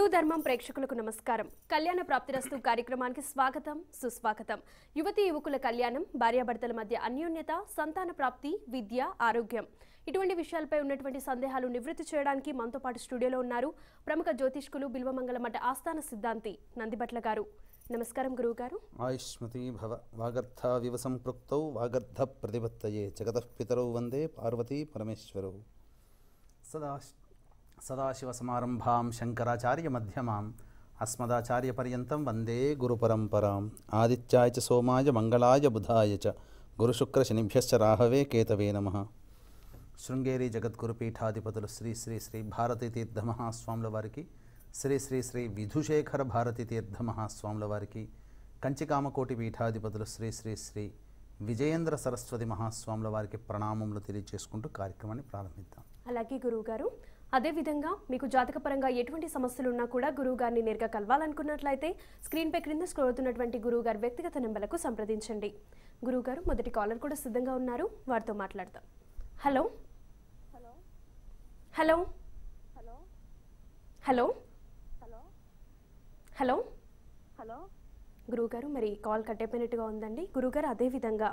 హిందూ ధర్మం ప్రేక్షకులకు నమస్కారం. కళ్యాణ ప్రాప్తిరస్తు కార్యక్రమానికి స్వాగతం, సుస్వాగతం. యువతి యువకుల కళ్యాణం, భార్యాభర్తల మధ్య అన్యోన్యత, సంతాన ప్రాప్తి, విద్య, ఆరోగ్యం ఇటువంటి విషయాలపై ఉన్నటువంటి సందేహాలు నివృత్తి చేయడానికి మనతో పాటు స్టూడియోలో ఉన్నారు ప్రముఖ జ్యోతిష్కులు బిల్వమంగళ మఠ ఆస్థాన సిద్ధాంతి నందిబట్ల గారు. నమస్కారం గురువు గారు. ఆయుష్మతి భవ. వాగర్థ వివ సంపృక్తౌ వాగర్థ ప్రతిపత్తయే జగతః పితరౌ వందే పార్వతీ పరమేశ్వరౌ. సదాశివసమారంభాం శంకరాచార్య మధ్యమాం అస్మదాచార్య పర్యంతం వందే గురుపరంపరాం. ఆదిత్యాయ చ సోమాయ మంగళాయ బుధాయ చ గురుశుక్రశనిభ్యశ్చ రాహవే కేతవే నమః. శృంగేరి జగద్గురు పీఠాధిపతులు శ్రీ శ్రీ శ్రీ భారతీ తీర్థ మహాస్వాముల వారికి, శ్రీ శ్రీ శ్రీ విధుశేఖర భారతీ తీర్థ మహాస్వాముల వారికి, కంచికామకోటి పీఠాధిపతులు శ్రీ శ్రీ శ్రీ విజయేంద్ర సరస్వతి మహాస్వాముల వారికి ప్రణామములు తెలియజేసుకుంటూ కార్యక్రమాన్ని ప్రారంభిద్దాం. అలాగే గురువు గారు, అదేవిధంగా మీకు జాతకపరంగా ఎటువంటి సమస్యలు ఉన్నా కూడా గురువు గారిని నేరుగా కలవాలనుకున్నట్లయితే స్క్రీన్పై క్రింద స్క్రోల్ అవుతున్నటువంటి గురువు గారి వ్యక్తిగత నెంబర్లకు సంప్రదించండి. గురువు గారు, మొదటి కాలర్ కూడా సిద్ధంగా ఉన్నారు, వారితో మాట్లాడతాం. Hello hello hello hello hello hello hello గురువుగారు, మరి కాల్ కట్ అయిపోయినట్టుగా ఉందండి. గురువుగారు, అదేవిధంగా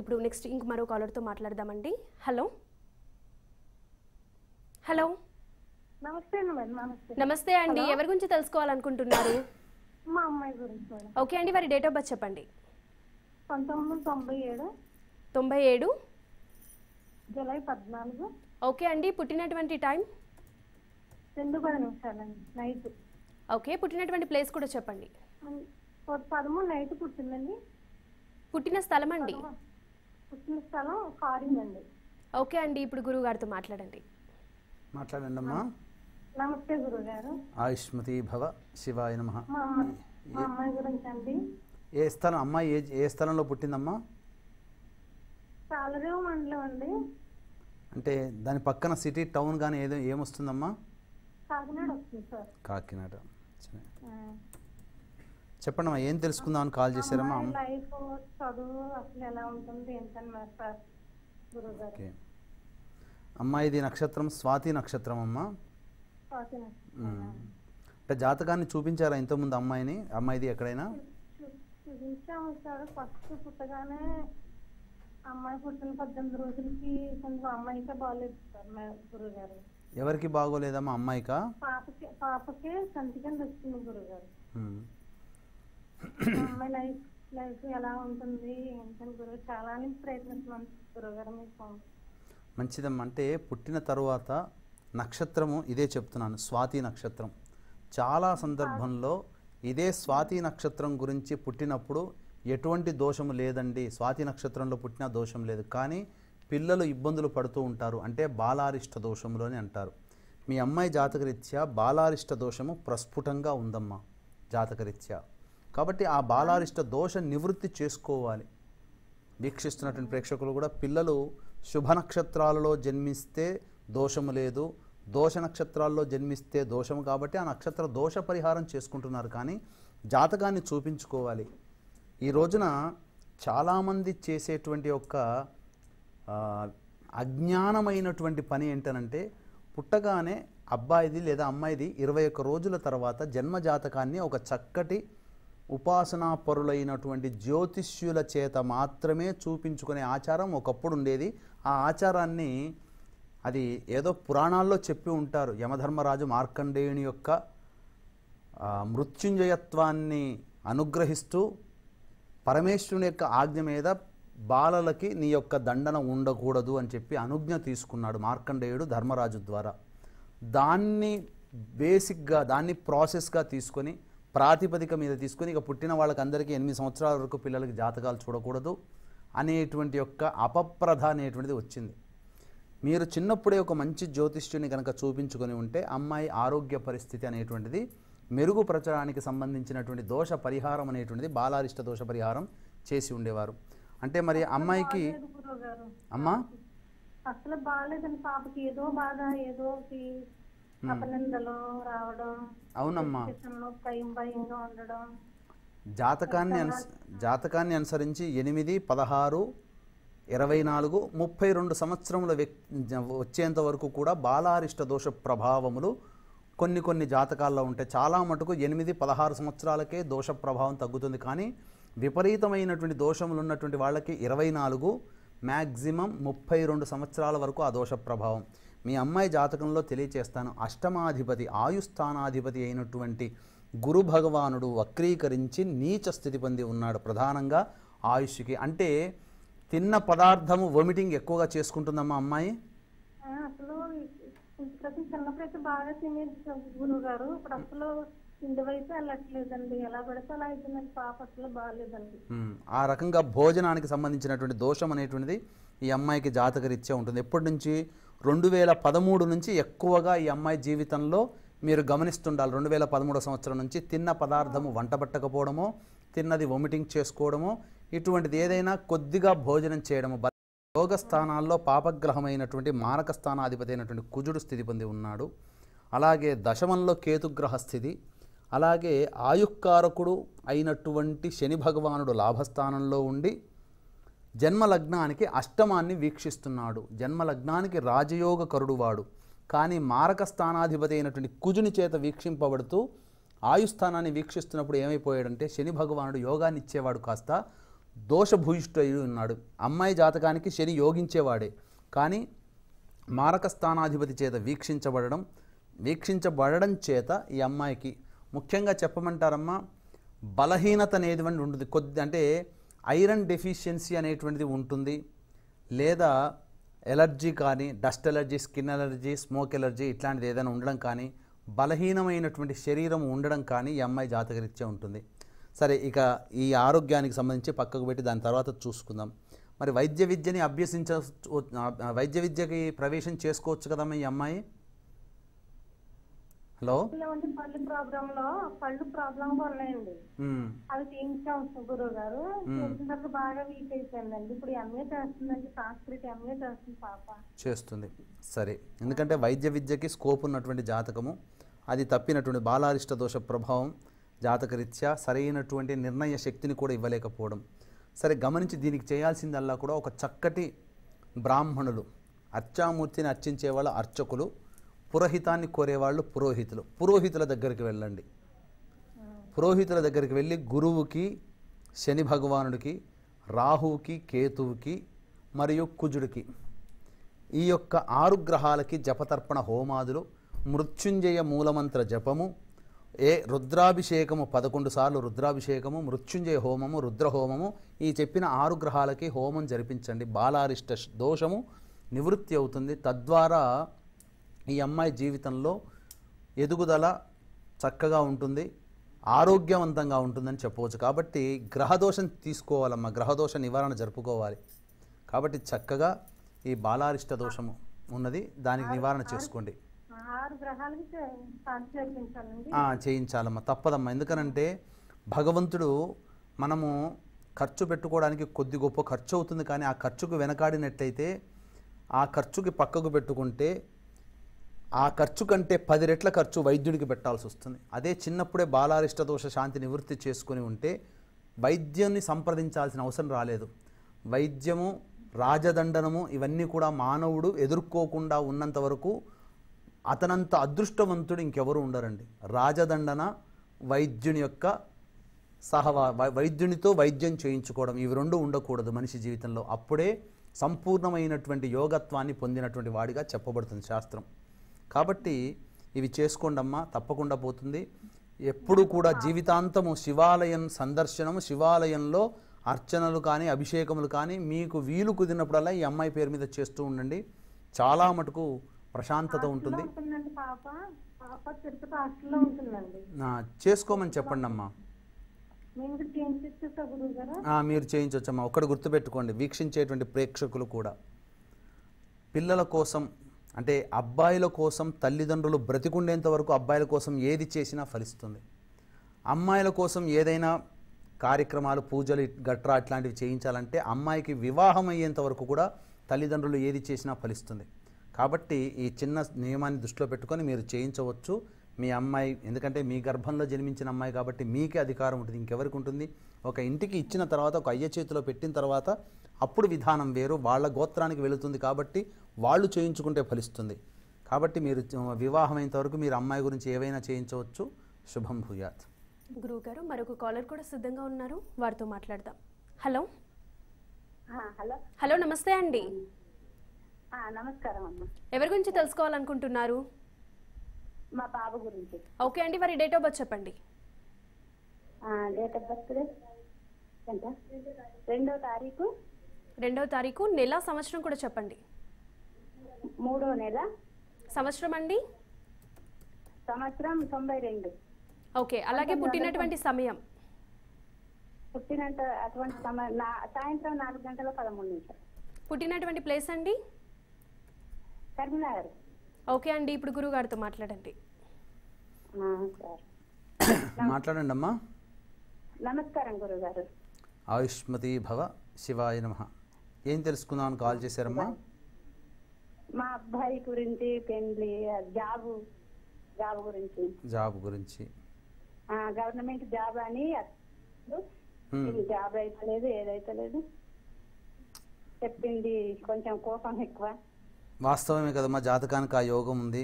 ఇప్పుడు నెక్స్ట్ ఇంక మరో కాలర్తో మాట్లాడదామండి. హలో హలో నమస్తే నమస్తే అండి. ఎవరి గురించి తెలుసుకోవాలనుకుంటున్నారు? మా అమ్మాయి గురించి. ఓకే అండి, వారి డేట్ ఆఫ్ బర్త్ చెప్పండి. 1997 97 జూలై 14. ఓకే అండి, పుట్టినటువంటి టైం 2:10 నైట్. ఓకే, పుట్టినటువంటి ప్లేస్ కూడా చెప్పండి. 13 నైట్ పుట్టిందండి. పుట్టిన స్థలం అండి? పుట్టిన స్థలం కారింగ్ అండి. ఓకే అండి, ఇప్పుడు గురువు గారితో మాట్లాడండి. మాట్లాడండి అమ్మా. నమస్తే గురుగారు. ఆయుష్మతి భవ. శివాయ నమః. మా అమ్మాయి గురించి అండి. ఏ స్థలం అమ్మాయి? ఏ స్థలంలో పుట్టిందమ్మా? సాలరేవు మండలం అండి. అంటే దాని పక్కన సిటీ, టౌన్ కానీ ఏమొస్తుందమ్మా? కాకినాడ వస్తుంది సార్. కాకినాడ. చెప్పండి అమ్మా, ఏం తెలుసుకుందామని కాల్ చేశారమ్మా? లైఫ్, చదువు అసలు ఎలా ఉంటుంది ఏంటని మరి సార్ గురుగారు. ఓకే, అమ్మాయిది నక్షత్రం స్వాతి నక్షత్రం అమ్మా. అంటే జాతకాన్ని చూపించారా ఇంతకుముందు అమ్మాయిది ఎక్కడైనా? చూపించాము సార్. ఫస్ట్ పుట్టగానే అమ్మాయి పుట్టిన 18 రోజులకి కొంచెం అమ్మాయికే బాగోలేదు సార్ గురుగారు. ఎవరికి బాగోలేదమ్మా? అమ్మాయికా? పాపకే సంతికండి వచ్చింది గురుగారు. అమ్మాయి లైఫ్ ఎలా ఉంటుంది ఏంటని గురుగారు చాలా ప్రయత్నిస్తున్నాను గురుగారు. మీకు మంచిదమ్మా. అంటే పుట్టిన తరువాత నక్షత్రము ఇదే చెప్తున్నాను, స్వాతి నక్షత్రం. చాలా సందర్భంలో ఇదే స్వాతి నక్షత్రం గురించి పుట్టినప్పుడు ఎటువంటి దోషము లేదండి, స్వాతి నక్షత్రంలో పుట్టిన దోషం లేదు, కానీ పిల్లలు ఇబ్బందులు పడుతూ ఉంటారు. అంటే బాలారిష్ట దోషములు అని అంటారు. మీ అమ్మాయి జాతకరీత్యా బాలారిష్ట దోషము ప్రస్ఫుటంగా ఉందమ్మా జాతకరీత్యా. కాబట్టి ఆ బాలారిష్ట దోష నివృత్తి చేసుకోవాలి. వీక్షిస్తున్నటువంటి ప్రేక్షకులు కూడా పిల్లలు శుభ నక్షత్రాలలో జన్మిస్తే దోషము లేదు, దోష నక్షత్రాల్లో జన్మిస్తే దోషము, కాబట్టి ఆ నక్షత్ర దోష పరిహారం చేసుకుంటున్నారు. కానీ జాతకాన్ని చూపించుకోవాలి. ఈ రోజున చాలామంది చేసేటువంటి ఒక అజ్ఞానమైనటువంటి పని ఏంటనంటే, పుట్టగానే అబ్బాయిది లేదా అమ్మాయిది 21 రోజుల తర్వాత జన్మజాతకాన్ని ఒక చక్కటి ఉపాసనాపరులైనటువంటి జ్యోతిష్యుల చేత మాత్రమే చూపించుకునే ఆచారం ఒకప్పుడు ఉండేది. ఆ ఆచారాన్ని అది ఏదో పురాణాల్లో చెప్పి ఉంటారు. యమధర్మరాజు మార్కండేయుని యొక్క మృత్యుంజయత్వాన్ని అనుగ్రహిస్తూ పరమేశ్వరుని యొక్క ఆజ్ఞ మీద బాలలకి నీ యొక్క దండన ఉండకూడదు అని చెప్పి అనుజ్ఞ తీసుకున్నాడు మార్కండేయుడు ధర్మరాజు ద్వారా. దాన్ని బేసిక్గా దాన్ని ప్రాసెస్గా తీసుకొని ప్రాతిపదిక మీద తీసుకొని ఇక పుట్టిన వాళ్ళకందరికీ 8 సంవత్సరాల వరకు పిల్లలకి జాతకాలు చూడకూడదు అనేటువంటి యొక్క అపప్రథ అనేటువంటిది వచ్చింది. మీరు చిన్నప్పుడే ఒక మంచి జ్యోతిష్యుని కనుక చూపించుకొని ఉంటే అమ్మాయి ఆరోగ్య పరిస్థితి అనేటువంటిది మెరుగుపరచడానికి సంబంధించినటువంటి దోష పరిహారం అనేటువంటిది బాలారిష్ట దోష పరిహారం చేసి ఉండేవారు. అంటే మరి అమ్మాయికి అమ్మా అసలు బాగాలేదండి. పాపకి ఏదో బాధ, ఏదో అపనిందలు రావడం. అవునమ్మా, భయంగా ఉండడం. జాతకాన్ని అనుసరించి 8, 16, 24, 32 సంవత్సరముల వచ్చేంత వరకు కూడా బాలారిష్ట దోష ప్రభావములు కొన్ని కొన్ని జాతకాల్లో ఉంటాయి. చాలా మటుకు 8-16 సంవత్సరాలకే దోష ప్రభావం తగ్గుతుంది. కానీ విపరీతమైనటువంటి దోషములు ఉన్నటువంటి వాళ్ళకి 24 మ్యాక్సిమం 32 సంవత్సరాల వరకు ఆ దోష ప్రభావం. మీ అమ్మాయి జాతకంలో తెలియచేస్తాను. అష్టమాధిపతి ఆయుస్థానాధిపతి అయినటువంటి గురు భగవానుడు వక్రీకరించి నీచ స్థితి పొంది ఉన్నాడు. ప్రధానంగా ఆయుష్కి. అంటే తిన్న పదార్థము వొమిటింగ్ ఎక్కువగా చేసుకుంటుందమ్మా అమ్మాయి. అసలు ప్రతి చిన్నప్పుడైతే బాగా తినేది గురువు గారు. ఇప్పుడు అసలు ఇంటి వైపు వెళ్ళట్లేదండి. ఎలా పడితే అలా అయిపోయిందండి. పాప అసలు బాగాలేదండి. ఆ రకంగా భోజనానికి సంబంధించినటువంటి దోషం అనేటువంటిది ఈ అమ్మాయికి జాతకరీత్యా ఉంటుంది. ఎప్పటి నుంచి 2013 నుంచి ఎక్కువగా ఈ అమ్మాయి జీవితంలో మీరు గమనిస్తుండాలి. 2013 సంవత్సరం నుంచి తిన్న పదార్థము వంటబట్టకపోవడమో, తిన్నది వొమిటింగ్ చేసుకోవడమో, ఇటువంటిది ఏదైనా కొద్దిగా భోజనం చేయడము. యోగ స్థానాల్లో పాపగ్రహమైనటువంటి మారక స్థానాధిపతి అయినటువంటి కుజుడు స్థితి పొంది ఉన్నాడు. అలాగే దశమంలో కేతుగ్రహ స్థితి. అలాగే ఆయుక్కారకుడు అయినటువంటి శని భగవానుడు లాభస్థానంలో ఉండి జన్మలగ్నానికి అష్టమాన్ని వీక్షిస్తున్నాడు. జన్మలగ్నానికి రాజయోగ కరుడువాడు. కానీ మారక స్థానాధిపతి అయినటువంటి కుజుని చేత వీక్షింపబడుతూ ఆయుస్థానాన్ని వీక్షిస్తున్నప్పుడు ఏమైపోయాడంటే శని భగవానుడు యోగాన్ని ఇచ్చేవాడు కాస్త దోషభూయిష్ఠుడై ఉన్నాడు. అమ్మాయి జాతకానికి శని యోగించేవాడే. కానీ మారక స్థానాధిపతి చేత వీక్షించబడడం చేత ఈ అమ్మాయికి ముఖ్యంగా చెప్పమంటారమ్మా, బలహీనత అనేటువంటి ఉంటుంది. అంటే ఐరన్ డెఫిషియన్సీ అనేటువంటిది ఉంటుంది. లేదా ఎలర్జీ కానీ, dust allergy, skin allergy, smoke allergy ఇట్లాంటిది ఏదైనా ఉండడం కానీ, బలహీనమైనటువంటి శరీరం ఉండడం కానీ ఈ అమ్మాయి జాతకరీత్యా ఉంటుంది. సరే, ఇక ఈ ఆరోగ్యానికి సంబంధించి పక్కకు పెట్టి దాని తర్వాత చూసుకుందాం. మరి వైద్య విద్యకి ప్రవేశం చేసుకోవచ్చు కదమ్మా ఈ అమ్మాయి? హలో, పళ్ళు ప్రాబ్లం ఉన్నాయండి. అవి చేయించాం గురువు గారు. చేసిన తర్వాత బాగా వీక్ అయిపోయిందండి. ఇప్పుడు ఎంఏ చేస్తుందండి. సంస్కృతి ఎంఏ చేస్తుంది పాప. చేస్తుంది. సరే, ఎందుకంటే వైద్య విద్యకి స్కోప్ ఉన్నటువంటి జాతకము, అది తప్పినటువంటి బాలారిష్ట దోష ప్రభావం జాతకరీత్యా సరైనటువంటి నిర్ణయ శక్తిని కూడా ఇవ్వలేకపోవడం. సరే, గమనించి దీనికి చేయాల్సిందల్లా కూడా ఒక చక్కటి బ్రాహ్మణులు, అర్చామూర్తిని అర్చించేవాళ్ళు అర్చకులు, పురోహితాన్ని కోరేవాళ్ళు పురోహితులు. పురోహితుల దగ్గరికి వెళ్ళండి. పురోహితుల దగ్గరికి వెళ్ళి గురువుకి, శని భగవానుడికి, రాహువుకి, కేతువుకి మరియు కుజుడికి ఈ యొక్క 6 గ్రహాలకి జపతర్పణ హోమాదులు, మృత్యుంజయ మూలమంత్ర జపము, రుద్రాభిషేకము 11 సార్లు రుద్రాభిషేకము, మృత్యుంజయ హోమము, రుద్రహోమము, ఈ చెప్పిన 6 గ్రహాలకి హోమం జరిపించండి. బాలారిష్ట దోషము నివృత్తి అవుతుంది. తద్వారా ఈ అమ్మాయి జీవితంలో ఎదుగుదల చక్కగా ఉంటుంది, ఆరోగ్యవంతంగా ఉంటుందని చెప్పవచ్చు. కాబట్టి గ్రహదోషం తీసుకోవాలమ్మా, గ్రహదోష నివారణ జరుపుకోవాలి. కాబట్టి చక్కగా ఈ బాలారిష్ట దోషము ఉన్నది, దానికి నివారణ చేసుకోండి. చేయించాలమ్మా, తప్పదమ్మా. ఎందుకనంటే భగవంతుడు మనము ఖర్చు పెట్టుకోవడానికి కొద్ది గొప్ప ఖర్చు అవుతుంది, కానీ ఆ ఖర్చుకు వెనకాడినట్లయితే, ఆ ఖర్చుకి పక్కకు పెట్టుకుంటే ఆ ఖర్చు కంటే 10 రెట్ల ఖర్చు వైద్యుడికి పెట్టాల్సి వస్తుంది. అదే చిన్నప్పుడే బాలారిష్ట దోష శాంతి నివృత్తి చేసుకుని ఉంటే వైద్యాన్ని సంప్రదించాల్సిన అవసరం రాలేదు. వైద్యము, రాజదండనము ఇవన్నీ కూడా మానవుడు ఎదుర్కోకుండా ఉన్నంత వరకు అతనంత అదృష్టవంతుడు ఇంకెవరు ఉండరండి. రాజదండన, వైద్యుని యొక్క వైద్యునితో వైద్యం చేయించుకోవడం, ఇవి 2 ఉండకూడదు మనిషి జీవితంలో. అప్పుడే సంపూర్ణమైనటువంటి యోగత్వాన్ని పొందినటువంటి వాడిగా చెప్పబడుతుంది శాస్త్రం. కాబట్టి ఇవి చేసుకోండమ్మా, తప్పకుండా పోతుంది. ఎప్పుడు కూడా జీవితాంతము శివాలయం సందర్శనము, శివాలయంలో అర్చనలు కానీ, అభిషేకములు కానీ మీకు వీలు కుదిరినప్పుడల్లా ఈ అమ్మాయి పేరు మీద చేస్తూ ఉండండి. చాలా మటుకు ప్రశాంతత ఉంటుంది. చేసుకోమని చెప్పండి అమ్మా. మీరు చేయించవచ్చమ్మా. ఒక్కటి గుర్తుపెట్టుకోండి, వీక్షించేటువంటి ప్రేక్షకులు కూడా పిల్లల కోసం, అంటే అబ్బాయిల కోసం తల్లిదండ్రులు బ్రతికుండేంత వరకు అబ్బాయిల కోసం ఏది చేసినా ఫలిస్తుంది. అమ్మాయిల కోసం ఏదైనా కార్యక్రమాలు, పూజలు గట్రా అట్లాంటివి చేయించాలంటే అమ్మాయికి వివాహం అయ్యేంత వరకు కూడా తల్లిదండ్రులు ఏది చేసినా ఫలిస్తుంది. కాబట్టి ఈ చిన్న నియమాన్ని దృష్టిలో పెట్టుకొని మీరు చేయించవచ్చు. మీ అమ్మాయి, ఎందుకంటే మీ గర్భంలో జన్మించిన అమ్మాయి కాబట్టి మీకే అధికారం ఉంటుంది, ఇంకెవరికి ఉంటుంది? ఒక ఇంటికి ఇచ్చిన తర్వాత, ఒక అయ్య చేతిలో పెట్టిన తర్వాత అప్పుడు విధానం వేరు, వాళ్ళ గోత్రానికి వెళుతుంది. కాబట్టి వాళ్ళు చేయించుకుంటే ఫలిస్తుంది. కాబట్టి మీరు వివాహం అయినంత వరకు మీరు అమ్మాయి గురించి ఏవైనా చేయించవచ్చు. శుభం భూయాత్. గురువు గారు మరొక కాలర్ కూడా సిద్ధంగా ఉన్నారు, వారితో మాట్లాడదాం. హలో హలో హలో నమస్తే అండి. నమస్కారం అమ్మ. ఎవరి గురించి తెలుసుకోవాలనుకుంటున్నారు? మా బాబు గురించి. ఓకే అండి, వారి డేట్ ఆఫ్ బర్త్ చెప్పండి. డేట్ ఆఫ్ బర్త్ ఎంత? 2వ తారీఖు 2వ తారీఖు, నెల సంవత్సరం కూడా చెప్పండి. 3వ నెల. సంవత్సరం అండి? సంవత్సరం 92. ఓకే, అలాగే పుట్టినటువంటి సమయం? పుట్టినంత అటువంటి సమయం సాయంత్రం 4:13. పుట్టినటువంటి ప్లేస్ అండి? కరీంనగర్. ఓకే అండి, ఇప్పుడు గురువు గారితో మాట్లాడండి. మాట్లాడండి అమ్మా. నమస్కారం గురుగారు. ఆయుష్మతి భవ. శివాయ నమః. ఏం తెలుసుకుందామని కాల్ చేశారమ్మా? మా అబ్బాయి గురించి, పెళ్లి, జాబ్ గురించి. జాబ్ గురించి. గవర్నమెంట్ జాబ్ అని జాబ్ అయితే లేదు, ఏదైతే లేదు. చెప్పింది కొంచెం కోపం ఎక్కువ. వాస్తవమే కదమ్మా, జాతకానికి ఆ యోగం ఉంది.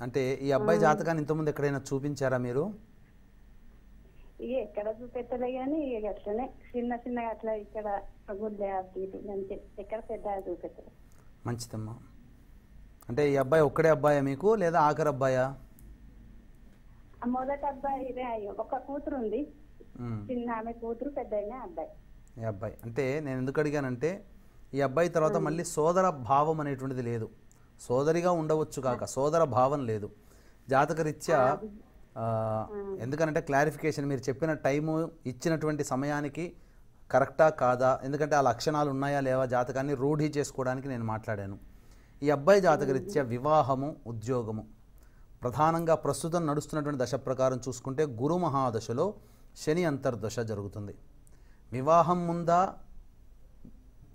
అంటే ఈ అబ్బాయి జాతకాన్ని ఇంతకుముందు ఎక్కడైనా చూపించారా మీరు? ఎక్కడ చూపెట్టలే కానీ అట్లనే చిన్నగా అట్లా ఇక్కడ గుడ్లే అంతే, ఎక్కడ పెద్ద చూపెట్టలే. మంచిదమ్మా. అంటే ఈ అబ్బాయి ఒక్కడే అబ్బాయా మీకు, లేదా ఆఖరి అబ్బాయా? మొదటి అబ్బాయి ఒక కూతురు ఉంది, చిన్న ఆమె కూతురు, పెద్ద అబ్బాయి. ఈ అబ్బాయి అంటే నేను ఎందుకు అడిగానంటే, ఈ అబ్బాయి తర్వాత మళ్ళీ సోదర భావం అనేటువంటిది లేదు. సోదరిగా ఉండవచ్చు కాక సోదర భావం లేదు జాతకరీత్యా. ఎందుకనంటే క్లారిఫికేషన్, మీరు చెప్పిన టైము ఇచ్చినటువంటి సమయానికి కరెక్టా కాదా, ఎందుకంటే ఆ లక్షణాలు ఉన్నాయా లేవా జాతకాన్ని రూఢి చేసుకోవడానికి నేను మాట్లాడాను. ఈ అబ్బాయి జాతకరీత్యా వివాహము, ఉద్యోగము ప్రధానంగా ప్రస్తుతం నడుస్తున్నటువంటి దశ ప్రకారం చూసుకుంటే గురు మహాదశలో శని అంతర్దశ జరుగుతుంది. వివాహం ముందా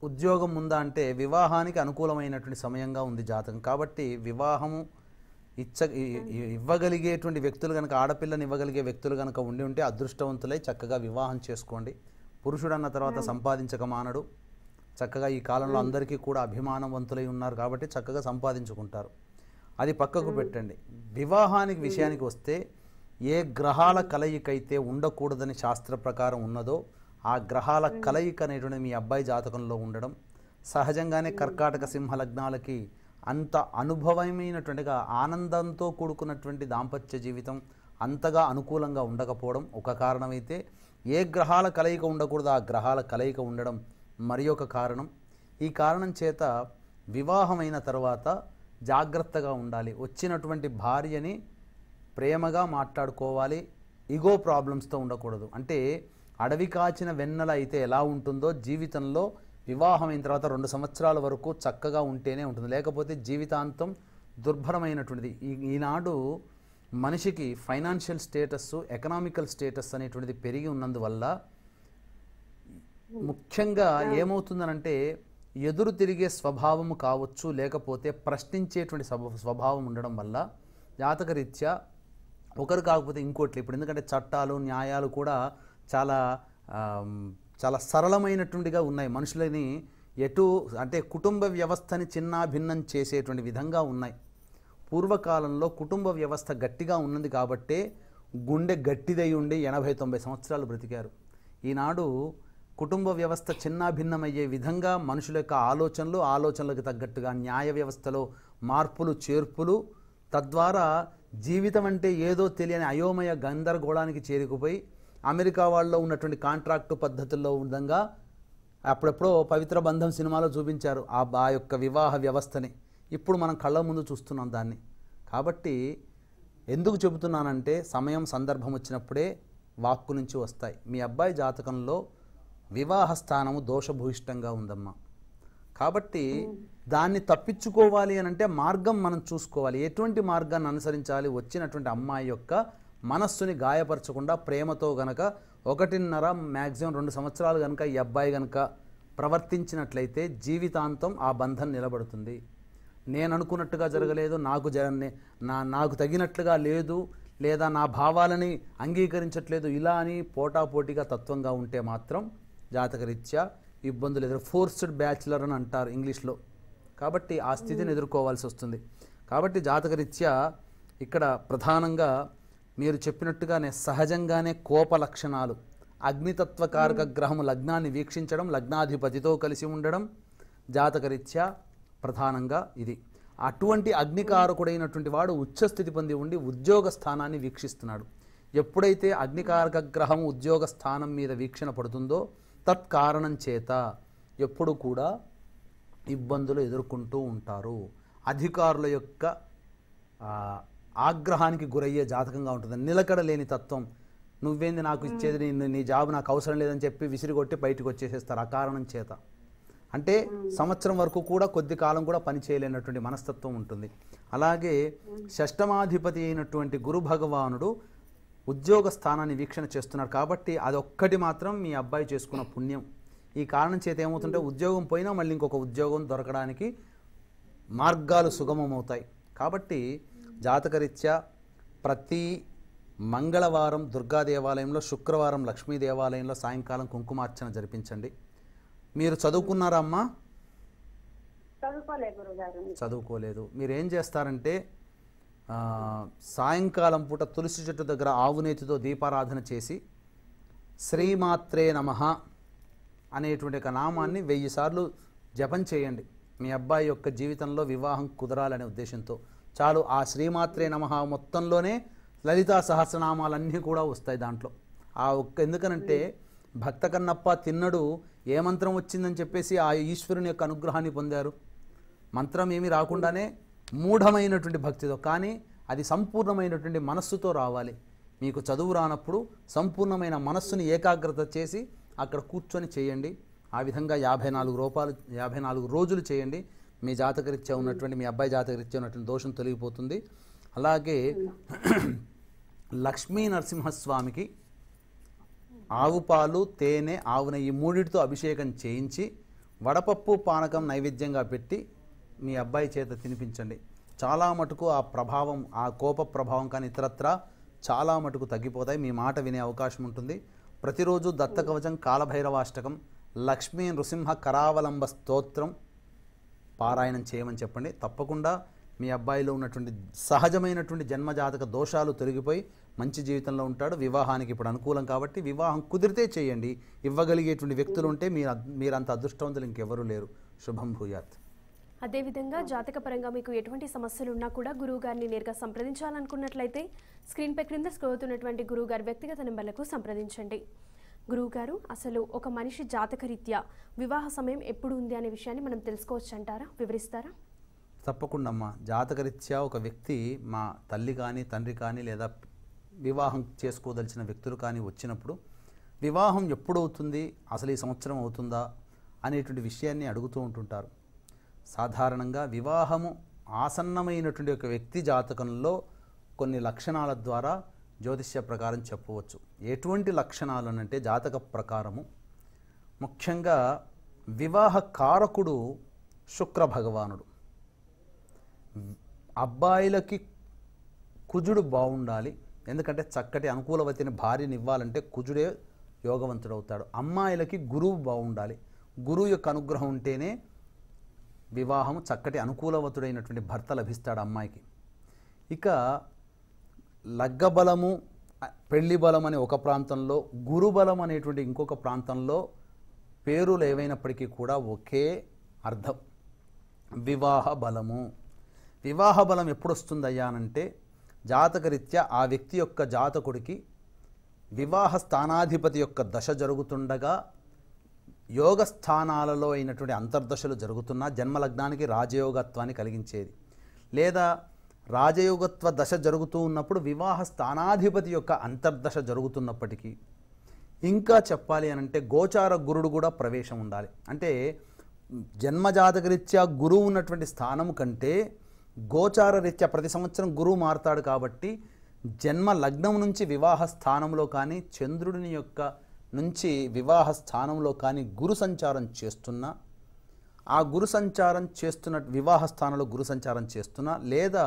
ఉద్యోగం ముందా అంటే వివాహానికి అనుకూలమైనటువంటి సమయంగా ఉంది జాతకం. కాబట్టి వివాహము ఇవ్వగలిగేటువంటి వ్యక్తులు కనుక, ఆడపిల్లని ఇవ్వగలిగే వ్యక్తులు కనుక ఉంటే అదృష్టవంతులై చక్కగా వివాహం చేసుకోండి. పురుషుడు అన్న తర్వాత సంపాదించక మానడు. చక్కగా ఈ కాలంలో అందరికీ కూడా అభిమానవంతులై ఉన్నారు కాబట్టి చక్కగా సంపాదించుకుంటారు. అది పక్కకు పెట్టండి. వివాహానికి విషయానికి వస్తే ఏ గ్రహాల కలయికైతే ఉండకూడదని శాస్త్ర ప్రకారం ఉన్నదో ఆ గ్రహాల కలయిక అనేటువంటి మీ అబ్బాయి జాతకంలో ఉండడం, సహజంగానే కర్కాటక సింహ లగ్నాలకి అంత అనుభవమైనటువంటిగా ఆనందంతో కూడుకున్నటువంటి దాంపత్య జీవితం అంతగా అనుకూలంగా ఉండకపోవడం ఒక కారణమైతే, ఏ గ్రహాల కలయిక ఉండకూడదు ఆ గ్రహాల కలయిక ఉండడం మరి ఒక కారణం. ఈ కారణం చేత వివాహమైన తర్వాత జాగ్రత్తగా ఉండాలి. వచ్చినటువంటి భార్యని ప్రేమగా మాట్లాడుకోవాలి. ఈగో ప్రాబ్లమ్స్తో ఉండకూడదు. అంటే అడవి కాచిన వెన్నెల అయితే ఎలా ఉంటుందో జీవితంలో వివాహమైన తర్వాత 2 సంవత్సరాల వరకు చక్కగా ఉంటేనే ఉంటుంది, లేకపోతే జీవితాంతం దుర్భరమైనటువంటిది. ఈనాడు మనిషికి ఫైనాన్షియల్ స్టేటస్, ఎకనామికల్ స్టేటస్ అనేటువంటిది పెరిగి ఉన్నందువల్ల ముఖ్యంగా ఏమవుతుందనంటే ఎదురు తిరిగే స్వభావము కావచ్చు, లేకపోతే ప్రశ్నించేటువంటి స్వభావం ఉండడం వల్ల జాతకరీత్యా ఒకరు కాకపోతే ఇంకోటి. ఇప్పుడు ఎందుకంటే చట్టాలు, న్యాయాలు కూడా చాలా చాలా సరళమైనటువంటిగా ఉన్నాయి. మనుషులని అంటే కుటుంబ వ్యవస్థని చిన్నాభిన్నం చేసేటువంటి విధంగా ఉన్నాయి. పూర్వకాలంలో కుటుంబ వ్యవస్థ గట్టిగా ఉన్నది కాబట్టే గుండె గట్టిదై ఉండి 80-90 సంవత్సరాలు బ్రతికారు. ఈనాడు కుటుంబ వ్యవస్థ చిన్నాభిన్నమయ్యే విధంగా మనుషుల యొక్క ఆలోచనలకు తగ్గట్టుగా న్యాయ వ్యవస్థలో మార్పులు చేర్పులు, తద్వారా జీవితం అంటే ఏదో తెలియని అయోమయ గందరగోళానికి చేరుకుపోయి అమెరికా వాళ్ళలో ఉన్నటువంటి కాంట్రాక్టు పద్ధతుల్లో విధంగా అప్పుడెప్పుడో పవిత్ర బంధం సినిమాలో చూపించారు ఆ యొక్క వివాహ వ్యవస్థని. ఇప్పుడు మనం కళ్ళ ముందు చూస్తున్నాం దాన్ని. కాబట్టి ఎందుకు చెబుతున్నానంటే సమయం సందర్భం వచ్చినప్పుడే వాక్కు నుంచి వస్తాయి. మీ అబ్బాయి జాతకంలో వివాహ స్థానము దోషభూయిష్టంగా ఉందమ్మా. కాబట్టి దాన్ని తప్పించుకోవాలి అని అంటే మార్గం మనం చూసుకోవాలి. ఎటువంటి మార్గాన్ని అనుసరించాలి? వచ్చినటువంటి అమ్మాయి యొక్క మనస్సుని గాయపరచకుండా ప్రేమతో గనక 1.5 మ్యాక్సిమం 2 సంవత్సరాలు కనుక ఈ అబ్బాయి కనుక ప్రవర్తించినట్లయితే జీవితాంతం ఆ బంధం నిలబడుతుంది. నేను అనుకున్నట్టుగా జరగలేదు, నాకు తగినట్లుగా లేదు, లేదా నా భావాలని అంగీకరించట్లేదు, ఇలా అని పోటాపోటీగా తత్వంగా ఉంటే మాత్రం జాతకరీత్యా ఇబ్బందులు ఫోర్స్డ్ బ్యాచులర్ అని అంటారు ఇంగ్లీష్లో. కాబట్టి ఆ స్థితిని ఎదుర్కోవాల్సి వస్తుంది. కాబట్టి జాతకరీత్యా ఇక్కడ ప్రధానంగా మీరు చెప్పినట్టుగానే సహజంగానే కోప లక్షణాలు, అగ్నితత్వకారక గ్రహము లగ్నాన్ని వీక్షించడం, లగ్నాధిపతితో కలిసి ఉండడం జాతకరీత్యా ప్రధానంగా ఇది. అటువంటి అగ్నికారకుడైనటువంటి వాడు ఉచ్చస్థితి పొంది ఉండి ఉద్యోగ స్థానాన్ని వీక్షిస్తున్నాడు. ఎప్పుడైతే అగ్నికారక గ్రహం ఉద్యోగ స్థానం మీద వీక్షణ పడుతుందో తత్కారణం చేత ఎప్పుడు కూడా ఇబ్బందులు ఎదుర్కొంటూ ఉంటారు. అధికారుల యొక్క ఆగ్రహానికి గురయ్యే జాతకంగా ఉంటుంది. నిలకడ లేని తత్వం, నువ్వేంది నాకు ఇచ్చేది, నీ జాబ్ నాకు అవసరం లేదని చెప్పి విసిరిగొట్టి బయటకు వచ్చేసేస్తారు ఆ కారణం చేత. అంటే సంవత్సరం వరకు కూడా కొద్ది కాలం కూడా పని చేయలేనటువంటి మనస్తత్వం ఉంటుంది. అలాగే షష్టమాధిపతి అయినటువంటి గురు భగవానుడు ఉద్యోగ స్థానాన్ని వీక్షణ చేస్తున్నాడు కాబట్టి అదొక్కటి మాత్రం మీ అబ్బాయి చేసుకున్న పుణ్యం. ఈ కారణం చేత ఏమవుతుంటే ఉద్యోగం పోయినా మళ్ళీ ఇంకొక ఉద్యోగం దొరకడానికి మార్గాలు సుగమమవుతాయి. కాబట్టి జాతకరీత్యా ప్రతి మంగళవారం దుర్గా దేవాలయంలో, శుక్రవారం లక్ష్మీ దేవాలయంలో సాయంకాలం కుంకుమార్చన జరిపించండి. మీరు చదువుకున్నారా అమ్మా? చదువుకోలేదు. మీరు ఏం చేస్తారంటే సాయంకాలం పూట తులసి చెట్టు దగ్గర ఆవునేతితో దీపారాధన చేసి శ్రీమాత్రే నమః అనేటువంటి ఒక నామాన్ని 1000 సార్లు జపం చేయండి. మీ అబ్బాయి యొక్క జీవితంలో వివాహం కుదరాలనే ఉద్దేశంతో చాలు. ఆ శ్రీమాత్రే నమః మొత్తంలోనే లలితా సహస్రనామాలన్నీ కూడా వస్తాయి దాంట్లో. ఎందుకనంటే భక్త కన్నప్ప తిన్నడు ఏ మంత్రం వచ్చిందని చెప్పేసి ఆ ఈశ్వరుని యొక్క అనుగ్రహాన్ని పొందారు. మంత్రం ఏమీ రాకుండానే మూఢమైనటువంటి భక్తితో, కానీ అది సంపూర్ణమైనటువంటి మనస్సుతో రావాలి. మీకు చదువు రానప్పుడు సంపూర్ణమైన మనస్సుని ఏకాగ్రత చేసి అక్కడ కూర్చొని చేయండి. ఆ విధంగా 54 రోజులు చేయండి. మీ జాతకరీత్యా ఉన్నటువంటి, మీ అబ్బాయి జాతకరీత్యా ఉన్నటువంటి దోషం తొలగిపోతుంది. అలాగే లక్ష్మీ నరసింహస్వామికి ఆవు పాలు, తేనె, ఆవు నెయ్యి మూడిటితో అభిషేకం చేయించి వడపప్పు పానకం నైవేద్యంగా పెట్టి మీ అబ్బాయి చేత తినిపించండి. చాలా మటుకు ఆ ప్రభావం, ఆ కోప ప్రభావం కానీ ఇతరత్రా చాలా మటుకు తగ్గిపోతాయి. మీ మాట వినే అవకాశం ఉంటుంది. ప్రతిరోజు దత్తకవచం, కాలభైరవాష్టకం, లక్ష్మీ నృసింహ కరావలంబ స్తోత్రం పారాయణం చేయమని చెప్పండి. తప్పకుండా మీ అబ్బాయిలో ఉన్నటువంటి సహజమైనటువంటి జన్మజాతక దోషాలు తొలగిపోయి మంచి జీవితంలో ఉంటాడు. వివాహానికి ఇప్పుడు అనుకూలం కాబట్టి వివాహం కుదిరితే చేయండి. ఇవ్వగలిగేటువంటి వ్యక్తులు ఉంటే మీరంత అదృష్టవంతులు ఇంకెవరూ లేరు. శుభం భూయాత్. అదేవిధంగా జాతకపరంగా మీకు ఎటువంటి సమస్యలు ఉన్నా కూడా గురువు గారిని నేరుగా సంప్రదించాలనుకున్నట్లయితే స్క్రీన్పై క్రింద స్క్రోల్ అవుతున్నటువంటి గురువు గారి వ్యక్తిగత నెంబర్లకు సంప్రదించండి. గురువు గారు, అసలు ఒక మనిషి జాతకరీత్యా వివాహ సమయం ఎప్పుడు ఉంది అనే విషయాన్ని మనం తెలుసుకోవచ్చు అంటారా? వివరిస్తారా? తప్పకుండా అమ్మా. జాతకరీత్యా ఒక వ్యక్తి, మా తల్లి కానీ తండ్రి కానీ లేదా వివాహం చేసుకోదలిచిన వ్యక్తులు కానీ వచ్చినప్పుడు వివాహం ఎప్పుడు అవుతుంది, అసలు ఈ సంవత్సరం అవుతుందా అనేటువంటి విషయాన్ని అడుగుతూ ఉంటుంటారు. సాధారణంగా వివాహము ఆసన్నమైనటువంటి ఒక వ్యక్తి జాతకంలో కొన్ని లక్షణాల ద్వారా జ్యోతిష్య ప్రకారం చెప్పవచ్చు. ఎటువంటి లక్షణాలు అంటే జాతక ప్రకారము ముఖ్యంగా వివాహ కారకుడు శుక్ర భగవానుడు. అబ్బాయిలకి కుజుడు బాగుండాలి, ఎందుకంటే చక్కటి అనుకూలవతిని భార్యని ఇవ్వాలంటే కుజుడే యోగవంతుడవుతాడు. అమ్మాయిలకి గురువు బాగుండాలి, గురువు యొక్క అనుగ్రహం ఉంటేనే వివాహం చక్కటి అనుకూలవతుడైనటువంటి భర్త లభిస్తాడు అమ్మాయికి. ఇక లగ్గబలము, పెళ్లి బలం అనే ఒక ప్రాంతంలో, గురుబలం అనేటువంటి ఇంకొక ప్రాంతంలో పేరులు ఏవైనప్పటికీ కూడా ఒకే అర్థం, వివాహ బలము. వివాహ బలం ఎప్పుడు వస్తుందయ్యా అనంటే జాతకరీత్యా ఆ వ్యక్తి యొక్క జాతకుడికి వివాహ స్థానాధిపతి యొక్క దశ జరుగుతుండగా యోగ స్థానాలలో అయినటువంటి అంతర్దశలు జరుగుతున్నా జన్మలగ్నానికి రాజయోగత్వాన్ని కలిగించేది, లేదా రాజయోగత్వ దశ జరుగుతూ ఉన్నప్పుడు వివాహ స్థానాధిపతి యొక్క అంతర్దశ జరుగుతున్నప్పటికీ, ఇంకా చెప్పాలి అనంటే గోచార గురుడు కూడా ప్రవేశం ఉండాలి. అంటే జన్మజాతకరీత్యా గురువు ఉన్నటువంటి స్థానం కంటే గోచార రీత్యా ప్రతి సంవత్సరం గురువు మారుతాడు కాబట్టి జన్మ లగ్నం నుంచి వివాహ స్థానంలో కానీ, చంద్రుడిని యొక్క నుంచి వివాహ స్థానంలో కానీ గురు సంచారం చేస్తున్నా, ఆ గురు సంచారం చేస్తున్న వివాహ స్థానంలో గురు సంచారం చేస్తున్నా, లేదా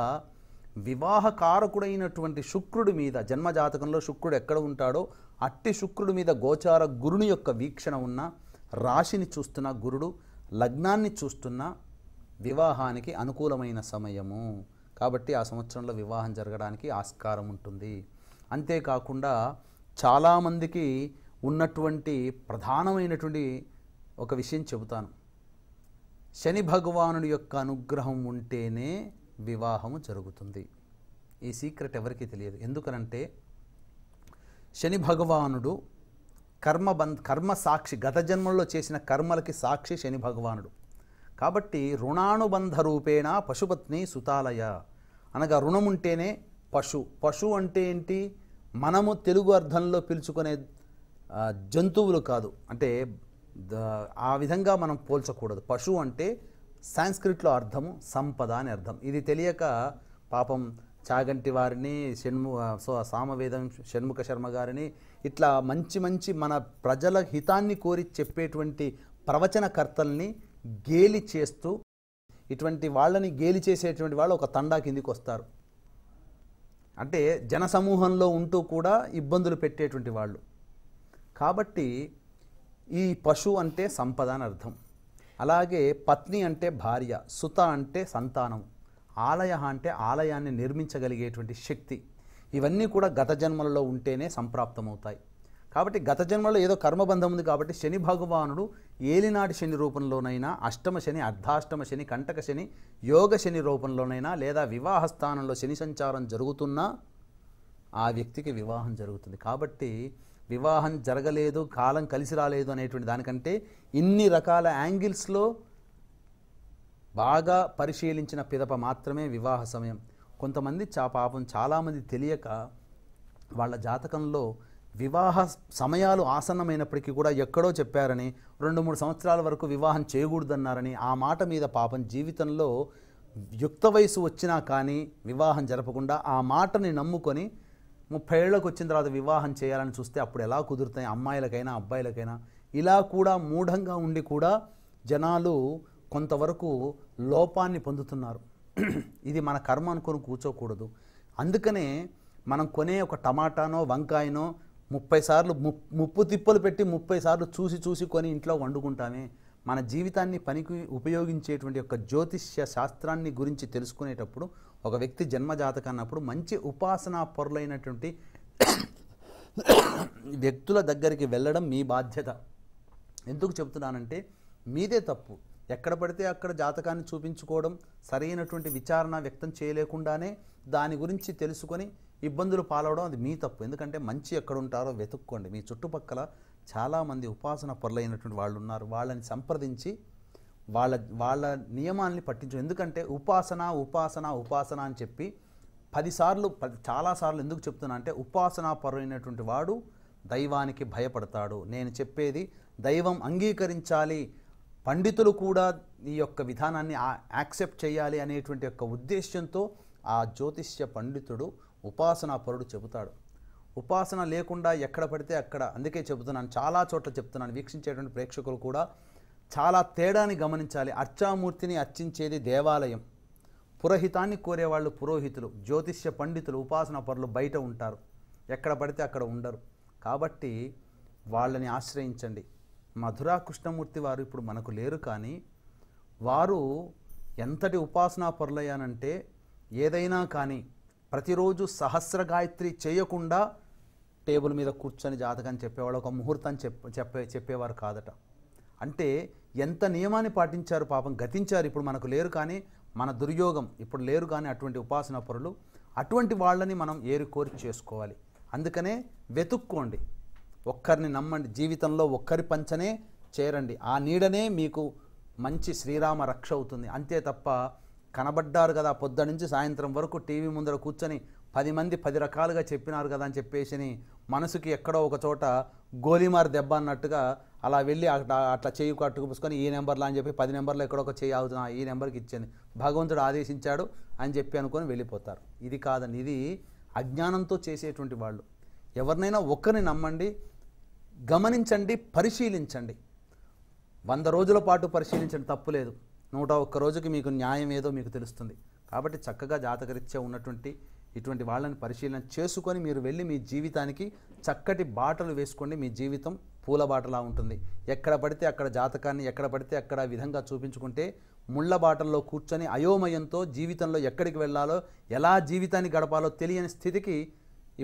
వివాహ కారకుడైనటువంటి శుక్రుడి మీద, జన్మజాతకంలో శుక్రుడు ఎక్కడ ఉంటాడో అట్టి శుక్రుడి మీద గోచార గురుని యొక్క వీక్షణ ఉన్న, రాశిని చూస్తున్న గురుడు, లగ్నాన్ని చూస్తున్న వివాహానికి అనుకూలమైన సమయము. కాబట్టి ఆ సంవత్సరంలో వివాహం జరగడానికి ఆస్కారం ఉంటుంది. అంతేకాకుండా చాలామందికి ఉన్నటువంటి ప్రధానమైనటువంటి ఒక విషయం చెబుతాను. శని భగవానుడి యొక్క అనుగ్రహం ఉంటేనే వివాహము జరుగుతుంది. ఈ సీక్రెట్ ఎవరికీ తెలియదు. ఎందుకనంటే శని భగవానుడు కర్మ సాక్షి, గత జన్మల్లో చేసిన కర్మలకి సాక్షి శని భగవానుడు. కాబట్టి రుణానుబంధ రూపేణ పశుపత్ని సుతాలయ అనగా రుణం ఉంటేనే పశు అంటే ఏంటి? మనము తెలుగు అర్థంలో పిలుచుకునే జంతువులు కాదు, అంటే ఆ విధంగా మనం పోల్చకూడదు. పశు అంటే సాంస్క్రిట్లో అర్థము సంపద అని అర్థం. ఇది తెలియక పాపం చాగంటి వారిని, సామవేదం షణ్ముఖ శర్మ గారిని, ఇట్లా మంచి మంచి మన ప్రజల హితాన్ని కోరి చెప్పేటువంటి ప్రవచనకర్తల్ని గేలి చేస్తూ, ఇటువంటి వాళ్ళని గేలి చేసేటువంటి వాళ్ళు ఒక తండా కిందికి వస్తారు. అంటే జనసమూహంలో ఉంటూ కూడా ఇబ్బందులు పెట్టేటువంటి వాళ్ళు. కాబట్టి ఈ పశు అంటే సంపద అని అర్థం. అలాగే పత్ని అంటే భార్య, సుత అంటే సంతానం, ఆలయ అంటే ఆలయాన్ని నిర్మించగలిగేటువంటి శక్తి. ఇవన్నీ కూడా గత జన్మలలో ఉంటేనే సంప్రాప్తమవుతాయి. కాబట్టి గత జన్మలో ఏదో కర్మబంధం ఉంది కాబట్టి శని భగవానుడు ఏలినాటి శని రూపంలోనైనా, అష్టమ శని, అర్ధాష్టమ శని, కంటక శని, యోగ శని రూపంలోనైనా, లేదా వివాహ స్థానంలో శని సంచారం జరుగుతున్నా ఆ వ్యక్తికి వివాహం జరుగుతుంది. కాబట్టి వివాహం జరగలేదు, కాలం కలిసి రాలేదు అనేటువంటి దానికంటే ఇన్ని రకాల యాంగిల్స్లో బాగా పరిశీలించిన పిదప మాత్రమే వివాహ సమయం. కొంతమంది పాపం చాలామంది తెలియక వాళ్ళ జాతకంలో వివాహ సమయాలు ఆసన్నమైనప్పటికీ కూడా ఎక్కడో చెప్పారని 2-3 సంవత్సరాల వరకు వివాహం చేయకూడదన్నారని ఆ మాట మీద పాపం జీవితంలో యుక్త వయసు వచ్చినా కానీ వివాహం జరపకుండా ఆ మాటని నమ్ముకొని 30 ఏళ్ళకు వచ్చిన తర్వాత వివాహం చేయాలని చూస్తే అప్పుడు ఎలా కుదురుతాయి? అమ్మాయిలకైనా అబ్బాయిలకైనా ఇలా కూడా మూఢంగా ఉండి కూడా జనాలు కొంతవరకు లోపాన్ని పొందుతున్నారు. ఇది మన కర్మ అనుకొని కూర్చోకూడదు. అందుకనే మనం కొనే ఒక టమాటానో వంకాయనో 30 సార్లు ముప్పు తిప్పలు పెట్టి 30 సార్లు చూసి కొని ఇంట్లో వండుకుంటామే. మన జీవితాన్ని పనికి ఉపయోగించేటువంటి ఒక జ్యోతిష్య శాస్త్రాన్ని గురించి తెలుసుకునేటప్పుడు ఒక వ్యక్తి జన్మజాతకం అన్నప్పుడు మంచి ఉపాసనా పరులైనటువంటి వ్యక్తుల దగ్గరికి వెళ్ళడం మీ బాధ్యత. ఎందుకు చెప్తున్నానంటే మీదే తప్పు. ఎక్కడ పడితే అక్కడ జాతకాన్ని చూపించుకోవడం, సరైనటువంటి విచారణ వ్యక్తం చేయలేకుండానే దాని గురించి తెలుసుకొని ఇబ్బందులు పాలవడం అది మీ తప్పు. ఎందుకంటే మంచి ఎక్కడ ఉంటారో వెతుక్కోండి. మీ చుట్టుపక్కల చాలామంది ఉపాసన పరులైనటువంటి వాళ్ళు ఉన్నారు. వాళ్ళని సంప్రదించి వాళ్ళ నియమాల్ని పట్టించు. ఎందుకంటే ఉపాసన అని చెప్పి 10 సార్లు చాలాసార్లు ఎందుకు చెప్తున్నా అంటే ఉపాసనా పరులైనటువంటి వాడు దైవానికి భయపడతాడు. నేను చెప్పేది దైవం అంగీకరించాలి, పండితులు కూడా ఈ యొక్క విధానాన్ని యాక్సెప్ట్ చేయాలి అనేటువంటి యొక్క ఉద్దేశ్యంతో ఆ జ్యోతిష్య పండితుడు ఉపాసనా పరుడు చెబుతాడు. ఉపాసన లేకుండా ఎక్కడ పడితే అక్కడ, అందుకే చెబుతున్నాను, చాలా చోట్ల చెప్తున్నాను, వీక్షించేటువంటి ప్రేక్షకులు కూడా చాలా తేడాని గమనించాలి. అర్చామూర్తిని అర్చించేది దేవాలయం, పురోహితాన్ని కోరేవాళ్ళు పురోహితులు, జ్యోతిష్య పండితులు, ఉపాసనా పరులు బయట ఉంటారు, ఎక్కడ పడితే అక్కడ ఉండరు. కాబట్టి వాళ్ళని ఆశ్రయించండి. మధురా కృష్ణమూర్తి వారు ఇప్పుడు మనకు లేరు, కానీ వారు ఎంతటి ఉపాసనా పరులయ్యానంటే ఏదైనా కానీ ప్రతిరోజు సహస్ర గాయత్రి చేయకుండా టేబుల్ మీద కూర్చొని జాతకం చెప్పేవాళ్ళు, ఒక ముహూర్తం చెప్పేవారు కాదట. అంటే ఎంత నియమాన్ని పాటించారు, పాపం గతించారు, ఇప్పుడు మనకు లేరు, కానీ మన దుర్యోగం ఇప్పుడు లేరు. కానీ అటువంటి ఉపాసనా పరులు, అటువంటి వాళ్ళని మనం ఏరుకోరి చేసుకోవాలి. అందుకనే వెతుక్కోండి, ఒక్కరిని నమ్మండి, జీవితంలో ఒక్కరి పంచనే చేరండి, ఆ నీడనే మీకు మంచి శ్రీరామ రక్ష అవుతుంది. అంతే తప్ప కనబడ్డారు కదా పొద్దు నుంచి సాయంత్రం వరకు టీవీ ముందర కూర్చొని 10 మంది 10 రకాలుగా చెప్పినారు కదా అని చెప్పేసి మనసుకి ఎక్కడో ఒక చోట గోలీమార్ దెబ్బ అన్నట్టుగా అలా వెళ్ళి అట్లా చేయి కట్టుకుపుసుకొని ఈ నెంబర్లో అని చెప్పి 10 నెంబర్లో ఎక్కడో ఒక చేయి అవుతున్నా ఈ నెంబర్కి ఇచ్చాను, భగవంతుడు ఆదేశించాడు అని చెప్పి అనుకొని వెళ్ళిపోతారు. ఇది కాదండి, ఇది అజ్ఞానంతో చేసేటువంటి వాళ్ళు. ఎవరినైనా ఒక్కరిని నమ్మండి, గమనించండి, పరిశీలించండి. 100 రోజుల పాటు పరిశీలించండి, తప్పులేదు. 101 రోజుకి మీకు న్యాయం ఏదో మీకు తెలుస్తుంది. కాబట్టి చక్కగా జాతకరీత్యా ఉన్నటువంటి ఇటువంటి వాళ్ళని పరిశీలన చేసుకొని మీరు వెళ్ళి మీ జీవితానికి చక్కటి బాటలు వేసుకోండి. మీ జీవితం పూల బాటలా ఉంటుంది. ఎక్కడ పడితే అక్కడ జాతకాన్ని ఎక్కడ పడితే అక్కడ విధంగా చూపించుకుంటే ముళ్ళ బాటల్లో కూర్చొని అయోమయంతో జీవితంలో ఎక్కడికి వెళ్ళాలో ఎలా జీవితాన్ని గడపాలో తెలియని స్థితికి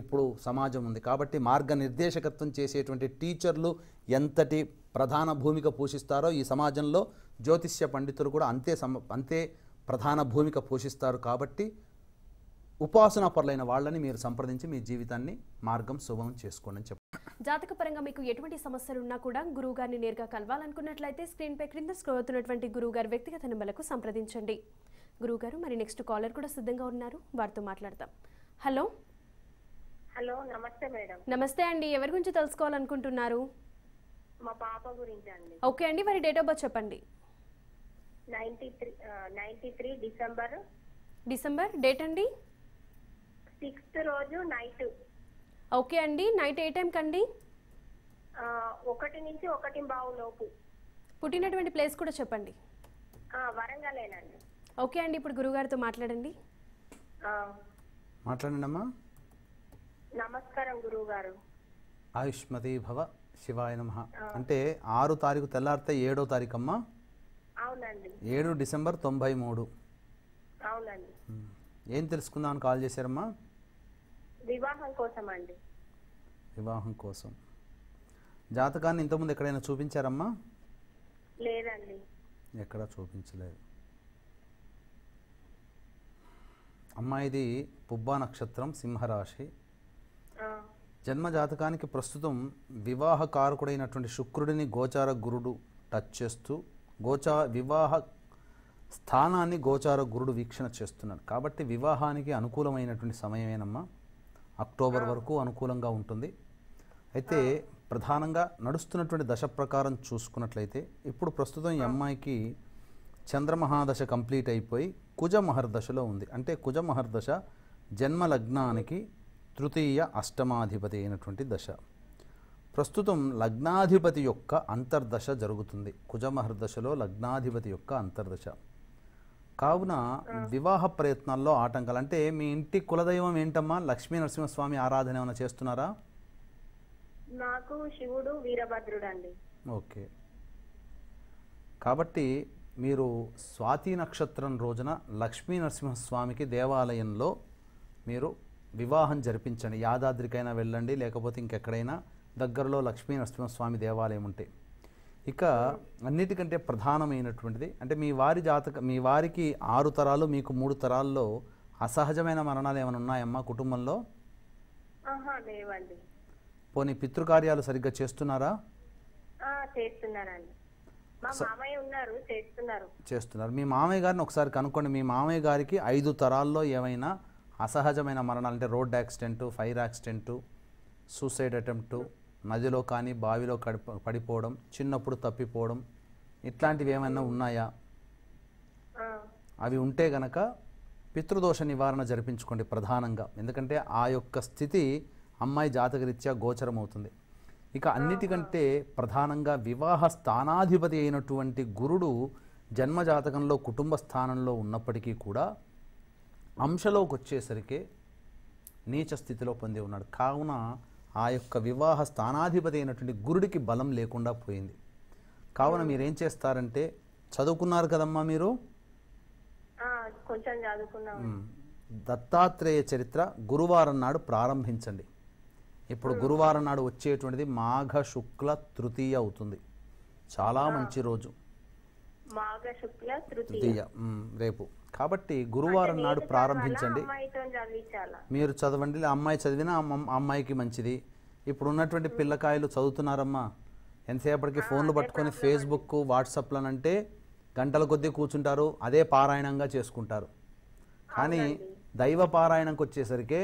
ఇప్పుడు సమాజం ఉంది. కాబట్టి మార్గనిర్దేశకత్వం చేసేటువంటి టీచర్లు ఎంతటి ప్రధాన భూమిక పోషిస్తారో ఈ సమాజంలో జ్యోతిష్య పండితులు కూడా అంతే ప్రధాన భూమిక పోషిస్తారు. కాబట్టి ఉపాసనా పరులైన వాళ్ళని మీరు సంప్రదించి మీ జీవితాన్ని మార్గం సుగమం చేసుకోండి అని చెప్పండి. జాతకపరంగా మీకు ఎటువంటి సమస్యలు ఉన్నా కూడా గురువు గారిని నేరుగా కలవాలనుకున్నట్లయితే స్క్రీన్పై క్రింద స్క్రోల్ అవుతున్నటువంటి గురువు గారి వ్యక్తిగత నెంబర్లకు సంప్రదించండి. గురువు గారు మరి నెక్స్ట్ కాలర్ కూడా సిద్ధంగా ఉన్నారు, వారితో మాట్లాడతాం. హలో హలో, నమస్తే మేడం. నమస్తే అండి, ఎవరి గురించి తెలుసుకోవాలనుకుంటున్నారు? మా పాప గురించి అండి. ఓకే అండి, మరి డేట్ ఆఫ్ బర్త్ చెప్పండి. 93 డిసెంబర్ డేట్ అండి? 6th రోజు నైట్. ఓకే అండి, నైట్ ఏ టైం కండి? 1 నుంచి 1:15 లోపు. పుట్టినటువంటి ప్లేస్ కూడా చెప్పండి. వరంగలేనండి. ఓకే అండి, ఇప్పుడు గురుగారితో మాట్లాడండి. మాట్లాడండి అమ్మా. నమస్కారం గురువు గారు. ఆయుష్మతి భవ, శివాయ నమః. అంటే 6 తారీఖు తెల్లారితే 7వ తారీఖు అమ్మా? అవునండి. 7 డిసెంబర్ 93. అవునండి. ఏం తెలుసుకుందామని కాల్ చేశారమ్మా? వివాహం కోసం అండి. వివాహం కోసం. జాతకాన్ని ఇంతకుముందు ఎక్కడైనా చూపించారమ్మా? లేదండి. ఎక్కడా చూపించలేదు. అమ్మాయిది పుబ్బా నక్షత్రం, సింహరాశి. జన్మ జాతకానికి ప్రస్తుతం వివాహకారకుడైనటువంటి శుక్రుడిని గోచార గురుడు టచ్ చేస్తూ వివాహ స్థానాన్ని గోచార గురుడు వీక్షణ చేస్తున్నాడు. కాబట్టి వివాహానికి అనుకూలమైనటువంటి సమయమేనమ్మా. అక్టోబర్ వరకు అనుకూలంగా ఉంటుంది. అయితే ప్రధానంగా నడుస్తున్నటువంటి దశ ప్రకారం చూసుకున్నట్లయితే ఇప్పుడు ప్రస్తుతం ఈ అమ్మాయికి చంద్రమహాదశ కంప్లీట్ అయిపోయి కుజ మహర్దశలో ఉంది. అంటే కుజ మహర్దశ జన్మ లగ్నానికి తృతీయ అష్టమాధిపతి అయినటువంటి దశ. ప్రస్తుతం లగ్నాధిపతి యొక్క అంతర్దశ జరుగుతుంది. కుజమహర్దశలో లగ్నాధిపతి యొక్క అంతర్దశ కావున వివాహ ప్రయత్నాల్లో ఆటంకాలు. అంటే మీ ఇంటి కులదైవం ఏంటమ్మా? లక్ష్మీ నరసింహస్వామి ఆరాధన ఏమైనా చేస్తున్నారా? నాకు శివుడు వీరభద్రుడు అండి. ఓకే, కాబట్టి మీరు స్వాతి నక్షత్రం రోజున లక్ష్మీ నరసింహస్వామికి దేవాలయంలో మీరు వివాహం జరిపించండి. యాదాద్రికైనా వెళ్ళండి, లేకపోతే ఇంకెక్కడైనా దగ్గరలో లక్ష్మీ నరసింహస్వామి దేవాలయం ఉంటే. ఇక అన్నిటికంటే ప్రధానమైనటువంటిది అంటే మీ వారికి 6 తరాలు, మీకు 3 తరాల్లో అసహజమైన మరణాలు ఏమైనా ఉన్నాయమ్మా కుటుంబంలో? లేవండి. పోనీ పితృకార్యాలు సరిగ్గా చేస్తున్నారా? చేస్తున్నారండి. మా మామయ్య ఉన్నారు, చేస్తున్నారు. మీ మామయ్య గారిని ఒకసారి కనుక్కోండి. మీ మామయ్య గారికి 5 తరాల్లో ఏమైనా అసహజమైన మరణాలు అంటే road accident, fire accident, suicide attempt, నదిలో కానీ బావిలో పడిపోవడం, చిన్నప్పుడు తప్పిపోవడం, ఇట్లాంటివి ఏమైనా ఉన్నాయా? అవి ఉంటే గనక పితృదోష నివారణ జరిపించుకోండి ప్రధానంగా. ఎందుకంటే ఆ యొక్క స్థితి అమ్మాయి జాతకరీత్యా గోచరం అవుతుంది. ఇక అన్నిటికంటే ప్రధానంగా వివాహ స్థానాధిపతి అయినటువంటి గురుడు జన్మజాతకంలో కుటుంబ స్థానంలో ఉన్నప్పటికీ కూడా అంశలోకి వచ్చేసరికి నీచ స్థితిలో పొంది ఉన్నాడు. కావున ఆ యొక్క వివాహ స్థానాధిపతి అయినటువంటి గురుడికి బలం లేకుండా పోయింది. కావున మీరేం చేస్తారంటే, చదువుకున్నారు కదమ్మా మీరు? కొంచెం చదువుకున్నాం. దత్తాత్రేయ చరిత్ర గురువారం నాడు ప్రారంభించండి. ఇప్పుడు గురువారం నాడు వచ్చేటువంటిది మాఘ శుక్ల తృతీయ అవుతుంది. చాలా మంచి రోజు మాఘ శుక్ల తృతీయ రేపు. కాబట్టి గురువారం నాడు ప్రారంభించండి. మీరు చదవండి, అమ్మాయి చదివినా అమ్మాయికి మంచిది. ఇప్పుడు ఉన్నటువంటి పిల్లకాయలు చదువుతున్నారమ్మా, ఎంతసేపటికి ఫోన్లు పట్టుకొని ఫేస్బుక్ వాట్సాప్లనంటే గంటల కొద్దీ కూర్చుంటారు, అదే పారాయణంగా చేసుకుంటారు. కానీ దైవ పారాయణంకి వచ్చేసరికి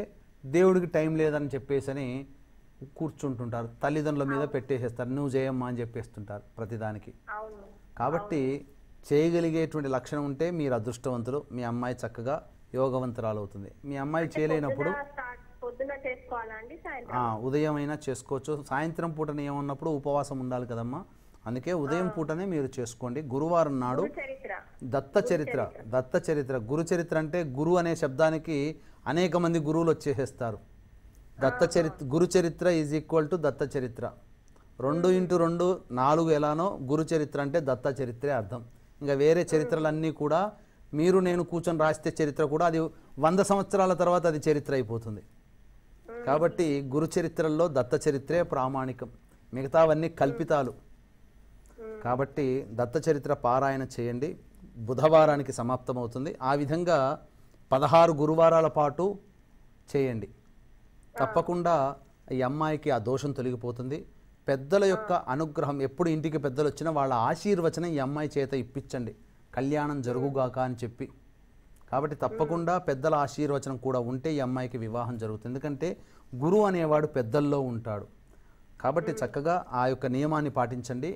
దేవుడికి టైం లేదని చెప్పేసి కూర్చుంటుంటారు, తల్లిదండ్రుల మీద పెట్టేసేస్తారు, నువ్వు చేయమ్మా అని చెప్పేస్తుంటారు ప్రతిదానికి. కాబట్టి చేయగలిగేటువంటి లక్షణం ఉంటే మీరు అదృష్టవంతులు, మీ అమ్మాయి చక్కగా యోగవంతురాలు అవుతుంది. మీ అమ్మాయి చేయలేనప్పుడు ఉదయం అయినా చేసుకోవచ్చు. సాయంత్రం పూటని ఏమన్నప్పుడు ఉపవాసం ఉండాలి కదమ్మా, అందుకే ఉదయం పూటనే మీరు చేసుకోండి. గురువారం నాడు దత్త చరిత్ర గురు చరిత్ర అంటే గురు అనే శబ్దానికి అనేక మంది గురువులు వచ్చేసేస్తారు. గురు చరిత్ర ఈజ్ ఈక్వల్ టు దత్త చరిత్ర. 2 × 2 = 4 ఎలానో గురు చరిత్ర అంటే దత్త చరిత్రే అర్థం. ఇంకా వేరే చరిత్రలన్నీ కూడా మీరు నేను కూర్చొని రాస్తే చరిత్ర కూడా అది 100 సంవత్సరాల తర్వాత అది చరిత్ర అయిపోతుంది. కాబట్టి గురు చరిత్రల్లో దత్త చరిత్రే ప్రామాణికం, మిగతావన్నీ కల్పితాలు. కాబట్టి దత్త చరిత్ర పారాయణ చేయండి, బుధవారానికి సమాప్తమవుతుంది. ఆ విధంగా 16 గురువారాల పాటు చేయండి. తప్పకుండా ఈ అమ్మాయికి ఆ దోషం తొలగిపోతుంది. పెద్దల యొక్క అనుగ్రహం, ఎప్పుడు ఇంటికి పెద్దలు వచ్చినా వాళ్ళ ఆశీర్వచనం ఈ అమ్మాయి చేత ఇప్పించండి, కళ్యాణం జరుగుగాక అని చెప్పి. కాబట్టి తప్పకుండా పెద్దల ఆశీర్వచనం కూడా ఉంటే ఈ అమ్మాయికి వివాహం జరుగుతుంది. ఎందుకంటే గురువు అనేవాడు పెద్దల్లో ఉంటాడు. కాబట్టి చక్కగా ఆ యొక్క నియమాన్ని పాటించండి.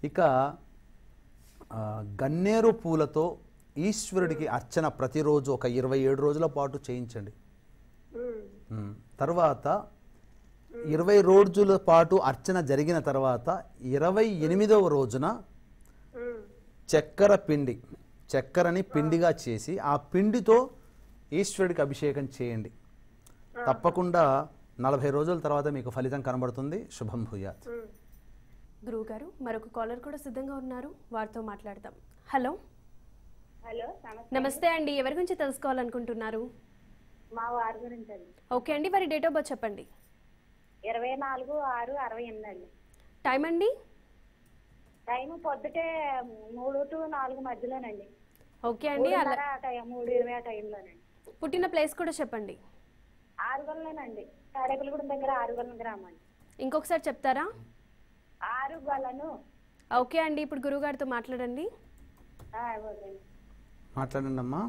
ఇక గన్నేరు పూలతో ఈశ్వరుడికి అర్చన ప్రతిరోజు ఒక 27 రోజుల పాటు చేయించండి. తర్వాత 20 రోజుల పాటు అర్చన జరిగిన తర్వాత 28వ రోజున చక్కెరని పిండిగా చేసి ఆ పిండితో ఈశ్వరుడికి అభిషేకం చేయండి. తప్పకుండా 40 రోజుల తర్వాత మీకు ఫలితం కనబడుతుంది. శుభం భూయాత్. గురువు గారు మరొక కాలర్ కూడా సిద్ధంగా ఉన్నారు, వారితో మాట్లాడదాం. హలో హలో, నమస్తే అండి, ఎవరి గురించి తెలుసుకోవాలనుకుంటున్నారు? మా వారి గురించి అండి. ఓకే అండి, వారి డేట్ ఆఫ్ బర్త్ చెప్పండి. 24/6/68 అండి. టైం అండి? టైం పొద్దుటే 3 to 4 మధ్యలోనండి. ఓకే అండి. 3:20 ఆ టైంలోనండి. పుట్టిన ప్లేస్ కూడా చెప్పండి. ఆరుగొలనండి, తాడేపల్లిగూడెం దగ్గర ఆరుగొలను గ్రామం అండి. ఇంకొకసారి చెప్తారా? ఆరుగొలను. ఓకే అండి, ఇప్పుడు గురువుగారితో మాట్లాడండి. ఓకే. మాట్లాడండి అమ్మా.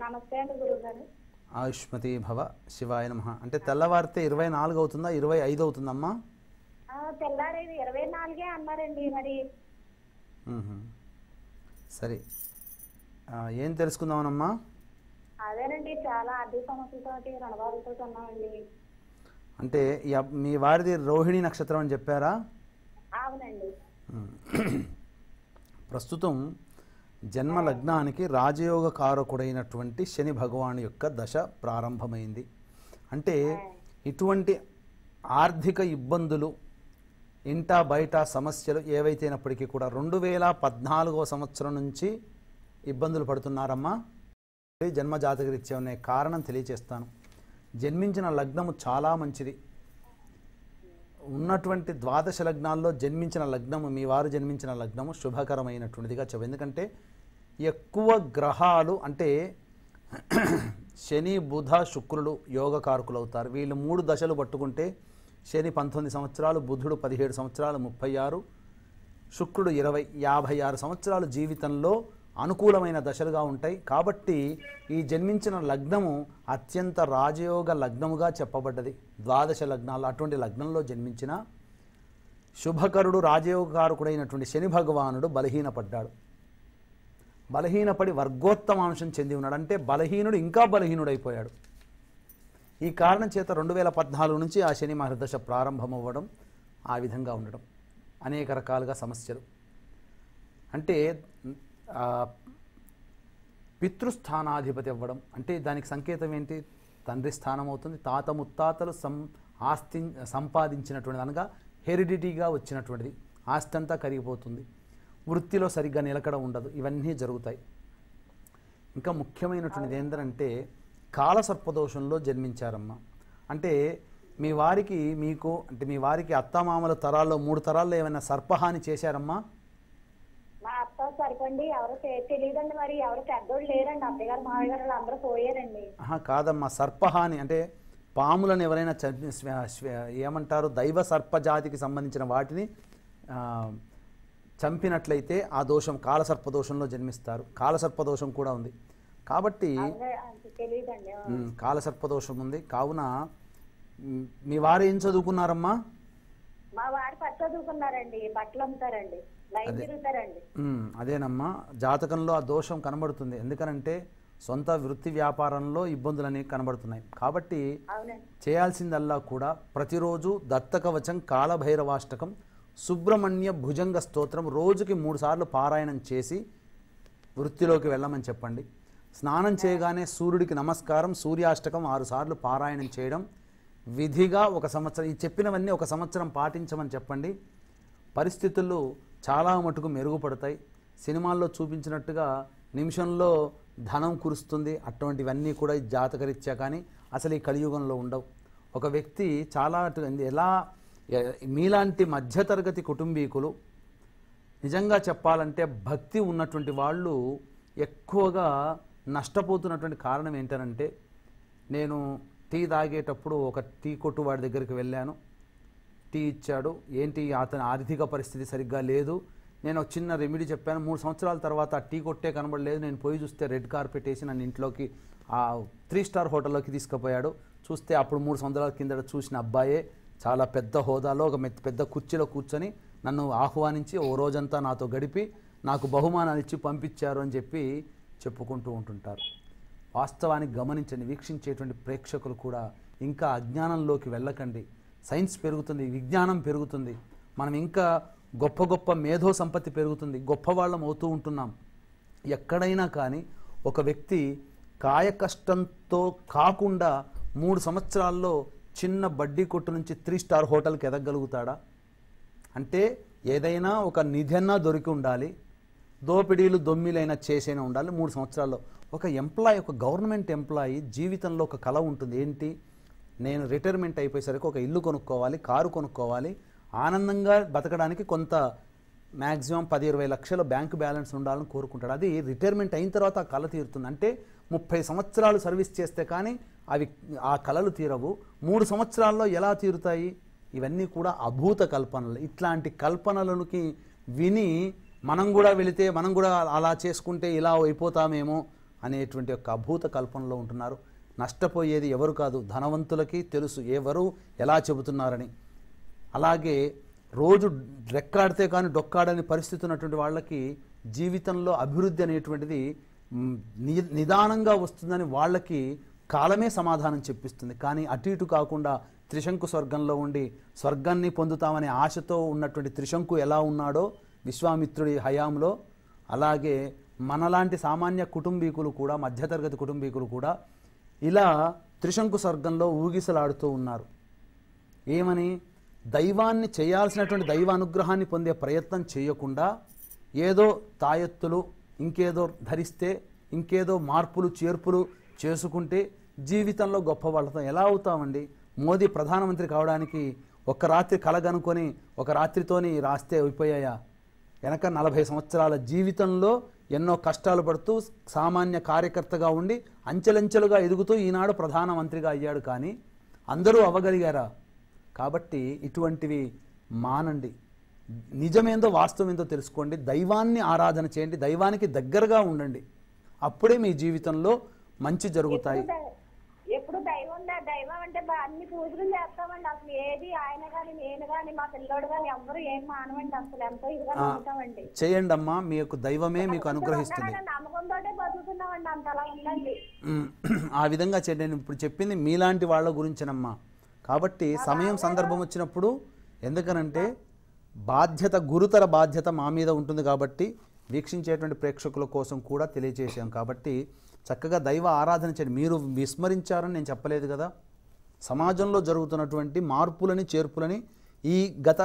నమస్తే అండి గురువుగారు. ఆయుష్మతి భవ, శివాయ నమః. అంటే తెల్లవారితే 24 అవుతుందా 25 అవుతుందమ్మా? తెల్లారేది 24 అన్నారండి. మరి సరే, ఏం తెలుసుకుందామనమ్మా? అదేనండి, చాలా ఆర్థిక సమస్యలతోటి రుణబాధలతో ఉన్నామండి. అంటే మీ వారిది రోహిణి నక్షత్రం అని చెప్పారా? అవునండి. ప్రస్తుతం జన్మ లగ్నానికి రాజయోగ కారకుడైనటువంటి శని భగవాను యొక్క దశ ప్రారంభమైంది. అంటే ఇటువంటి ఆర్థిక ఇబ్బందులు, ఇంటా బయట సమస్యలు ఏవైతేనప్పటికీ కూడా 2014వ సంవత్సరం నుంచి ఇబ్బందులు పడుతున్నారమ్మా. జన్మజాతకరీత్యా అనే కారణం తెలియచేస్తాను. జన్మించిన లగ్నము చాలా మంచిది. ఉన్నటువంటి ద్వాదశ లగ్నాల్లో జన్మించిన లగ్నము, మీ వారు జన్మించిన లగ్నము శుభకరమైనటువంటిదిగా చెప్పు. ఎందుకంటే ఎక్కువ గ్రహాలు అంటే శని బుధ శుక్రులు యోగకారకులు అవుతారు. వీళ్ళు 3 దశలు పట్టుకుంటే శని 19 సంవత్సరాలు, బుధుడు 17 సంవత్సరాలు 36, శుక్రుడు 20, 56 సంవత్సరాలు జీవితంలో అనుకూలమైన దశలుగా ఉంటాయి. కాబట్టి ఈ జన్మించిన లగ్నము అత్యంత రాజయోగ లగ్నముగా చెప్పబడ్డది. ద్వాదశ లగ్నాలు అటువంటి లగ్నంలో జన్మించిన శుభకరుడు రాజయోగకారకుడైనటువంటి శని భగవానుడు బలహీనపడ్డాడు. బలహీనపడి వర్గోత్తమాంశం చెంది ఉన్నాడు. అంటే బలహీనుడు ఇంకా బలహీనుడైపోయాడు. ఈ కారణం చేత 2014 నుంచి ఆ శని మహర్దశ ప్రారంభమవ్వడం, ఆ విధంగా ఉండడం, అనేక రకాలుగా సమస్యలు. అంటే పితృస్థానాధిపతి అవ్వడం అంటే దానికి సంకేతం ఏంటి? తండ్రి స్థానం అవుతుంది. తాత ముత్తాతలు ఆస్తి సంపాదించినటువంటిది, అనగా హెరిడిటీగా వచ్చినటువంటిది, ఆస్తి అంతా కరిగిపోతుంది. వృత్తిలో సరిగ్గా నిలకడ ఉండదు. ఇవన్నీ జరుగుతాయి. ఇంకా ముఖ్యమైనటువంటిది ఏంటంటే కాలసర్పదోషంలో జన్మించారమ్మా. అంటే మీ వారికి మీకు అంటే మీ వారికి అత్తమామల తరాల్లో 3 తరాల్లో ఏమైనా సర్పహాని చేశారమ్మా? మా అత్త సరిపండి ఎవరు తెలియదండి. మరి ఎవరు పెద్దోళ్ళు లేరండి. అత్తగారు మామయ్య గారు అందరూ పోయారండి. కాదమ్మా, సర్పహాని అంటే పాములను ఎవరైనా ఏమంటారు, దైవ సర్పజాతికి సంబంధించిన వాటిని చంపినట్లయితే ఆ దోషం కాలసర్పదోషంలో జన్మిస్తారు. కాలసర్పదోషం కూడా ఉంది. కాబట్టి కాలసర్పదోషం ఉంది. కావున మీ వారు ఏం చదువుకున్నారమ్మా? మా వారు పట్టు చదువుకున్నారండి, బట్టలు అమ్ముతారండి, లైన్ తిరుగుతారండి. అదేనమ్మా, జాతకంలో ఆ దోషం కనబడుతుంది. ఎందుకనంటే సొంత వృత్తి వ్యాపారంలో ఇబ్బందులు అనేవి కనబడుతున్నాయి. కాబట్టి చేయాల్సిందల్లా కూడా ప్రతిరోజు దత్తకవచం, కాలభైరవాష్టకం, సుబ్రహ్మణ్య భుజంగ స్తోత్రం రోజుకి 3 సార్లు పారాయణం చేసి వృత్తిలోకి వెళ్ళమని చెప్పండి. స్నానం చేయగానే సూర్యుడికి నమస్కారం, సూర్యాష్టకం 6 సార్లు పారాయణం చేయడం విధిగా 1 సంవత్సరం, ఈ చెప్పినవన్నీ 1 సంవత్సరం పాటించమని చెప్పండి. పరిస్థితులు చాలా మటుకు మెరుగుపడతాయి. సినిమాల్లో చూపించినట్టుగా నిమిషంలో ధనం కురుస్తుంది, అటువంటివన్నీ కూడా ఈ జాతకరీత్యా కానీ అసలు ఈ కలియుగంలో ఉండవు. ఒక వ్యక్తి చాలా ఎలా మీలాంటి మధ్యతరగతి కుటుంబీకులు నిజంగా చెప్పాలంటే భక్తి ఉన్నటువంటి వాళ్ళు ఎక్కువగా నష్టపోతున్నటువంటి కారణం ఏంటనంటే, నేను టీ తాగేటప్పుడు ఒక టీ కొట్టు వాడి దగ్గరికి వెళ్ళాను, టీ ఇచ్చాడు, ఏంటి అతని ఆర్థిక పరిస్థితి సరిగ్గా లేదు, నేను ఒక చిన్న రెమెడీ చెప్పాను, 3 సంవత్సరాల తర్వాత ఆ టీ కొట్టే కనబడలేదు, నేను పోయి చూస్తే రెడ్ కార్పెట్ వేసి నన్ను ఇంట్లోకి ఆ 3 స్టార్ హోటల్లోకి తీసుకుపోయాడు. చూస్తే అప్పుడు 3 సంవత్సరాల కిందట చూసిన అబ్బాయే చాలా పెద్ద హోదాలో ఒక పెద్ద కుర్చీలో కూర్చొని నన్ను ఆహ్వానించి ఓ రోజంతా నాతో గడిపి నాకు బహుమానాలు ఇచ్చి పంపించారు అని చెప్పి చెప్పుకుంటూ ఉంటుంటారు. వాస్తవానికి గమనించండి, వీక్షించేటువంటి ప్రేక్షకులు కూడా ఇంకా అజ్ఞానంలోకి వెళ్ళకండి. సైన్స్ పెరుగుతుంది, విజ్ఞానం పెరుగుతుంది, మనం ఇంకా గొప్ప గొప్ప మేధో సంపత్తి పెరుగుతుంది, గొప్పవాళ్ళం అవుతూ ఉంటున్నాం. ఎక్కడైనా కానీ ఒక వ్యక్తి కాయ కష్టంతో కాకుండా 3 సంవత్సరాల్లో చిన్న బడ్డీ కొట్టు నుంచి 3 స్టార్ హోటల్కి ఎదగలుగుతాడా? అంటే ఏదైనా ఒక నిధన్నా దొరికి ఉండాలి, దోపిడీలు దొమ్మిలైనా చేసేనా ఉండాలి. 3 సంవత్సరాల్లో ఒక ఎంప్లాయీ, ఒక గవర్నమెంట్ ఎంప్లాయీ జీవితంలో ఒక కళ ఉంటుంది. ఏంటి? నేను రిటైర్మెంట్ అయిపోయేసరికి ఒక ఇల్లు కొనుక్కోవాలి, కారు కొనుక్కోవాలి, ఆనందంగా బతకడానికి కొంత మ్యాక్సిమం 10-20 లక్షల బ్యాంకు బ్యాలెన్స్ ఉండాలని కోరుకుంటాడు. అది రిటైర్మెంట్ అయిన తర్వాత ఆ కళ తీరుతుంది. అంటే 30 సంవత్సరాలు సర్వీస్ చేస్తే కానీ అవి ఆ కళలు తీరవు. 3 సంవత్సరాల్లో ఎలా తీరుతాయి? ఇవన్నీ కూడా అభూత కల్పనలు. ఇట్లాంటి కల్పనలకి విని మనం కూడా వెళితే, మనం కూడా అలా చేసుకుంటే ఇలా అయిపోతామేమో అనేటువంటి ఒక అభూత కల్పనలో ఉంటున్నారు. నష్టపోయేది ఎవరు కాదు, ధనవంతులకి తెలుసు ఎవరు ఎలా చెబుతున్నారని. అలాగే రోజు రెక్కాడితే కానీ డొక్కాడని పరిస్థితి ఉన్నటువంటి వాళ్ళకి జీవితంలో అభివృద్ధి అనేటువంటిది నిదానంగా వస్తుందని వాళ్ళకి కాలమే సమాధానం చెప్పిస్తుంది. కానీ అటు ఇటు కాకుండా త్రిశంకు స్వర్గంలో ఉండి స్వర్గాన్ని పొందుతామనే ఆశతో ఉన్నటువంటి త్రిశంకు ఎలా ఉన్నాడో విశ్వామిత్రుడి హయాంలో, అలాగే మనలాంటి సామాన్య కుటుంబీకులు కూడా, మధ్యతరగతి కుటుంబీకులు కూడా ఇలా త్రిశంకు స్వర్గంలో ఊగిసలాడుతూ ఉన్నారు. ఏమని? దైవాన్ని చేయాల్సినటువంటి దైవ అనుగ్రహాన్ని పొందే ప్రయత్నం చేయకుండా ఏదో తాయెత్తులు ఇంకేదో ధరిస్తే, ఇంకేదో మార్పులు చేర్పులు చేసుకుంటే జీవితంలో గొప్ప వాళ్ళతో ఎలా అవుతామండి? మోదీ ప్రధానమంత్రి కావడానికి ఒక రాత్రి కలగనుకొని ఒక రాత్రితోని రాస్తే అయిపోయాయా? వెనక 40 సంవత్సరాల జీవితంలో ఎన్నో కష్టాలు పడుతూ సామాన్య కార్యకర్తగా ఉండి అంచెలంచెలుగా ఎదుగుతూ ఈనాడు ప్రధానమంత్రిగా అయ్యాడు. కానీ అందరూ అవ్వగలిగారా? కాబట్టి ఇటువంటివి మానండి. నిజమేందో వాస్తవమేందో తెలుసుకోండి, దైవాన్ని ఆరాధన చేయండి, దైవానికి దగ్గరగా ఉండండి. అప్పుడే మీ జీవితంలో మంచి జరుగుతాయి. ఎప్పుడు దైవం అంటే అన్ని పూజలు చేస్తామండి. అసలు ఏది ఆయన గాని నేను గాని మా పిల్లోడు గాని ఎవరు ఏం మానవండి. అసలు ఎంతో ఇదిగా నమ్ముతామండి. చేయండి అమ్మా, మీ యొక్క దైవమే మీకు అనుగ్రహిస్తుంది. నమ్మకంతో బతుకుతున్నామండి, అంత అలా ఉండండి. ఆ విధంగా చేయండి. నేను ఇప్పుడు చెప్పింది మీలాంటి వాళ్ళ గురించినమ్మా. కాబట్టి సమయం సందర్భం వచ్చినప్పుడు, ఎందుకనంటే బాధ్యత, గురుతర బాధ్యత మా మీద ఉంటుంది కాబట్టి వీక్షించేటువంటి ప్రేక్షకుల కోసం కూడా తెలియజేసాం. కాబట్టి చక్కగా దైవ ఆరాధన చేయండి. మీరు విస్మరించారని నేను చెప్పలేదు కదా. సమాజంలో జరుగుతున్నటువంటి మార్పులని చేర్పులని, ఈ గత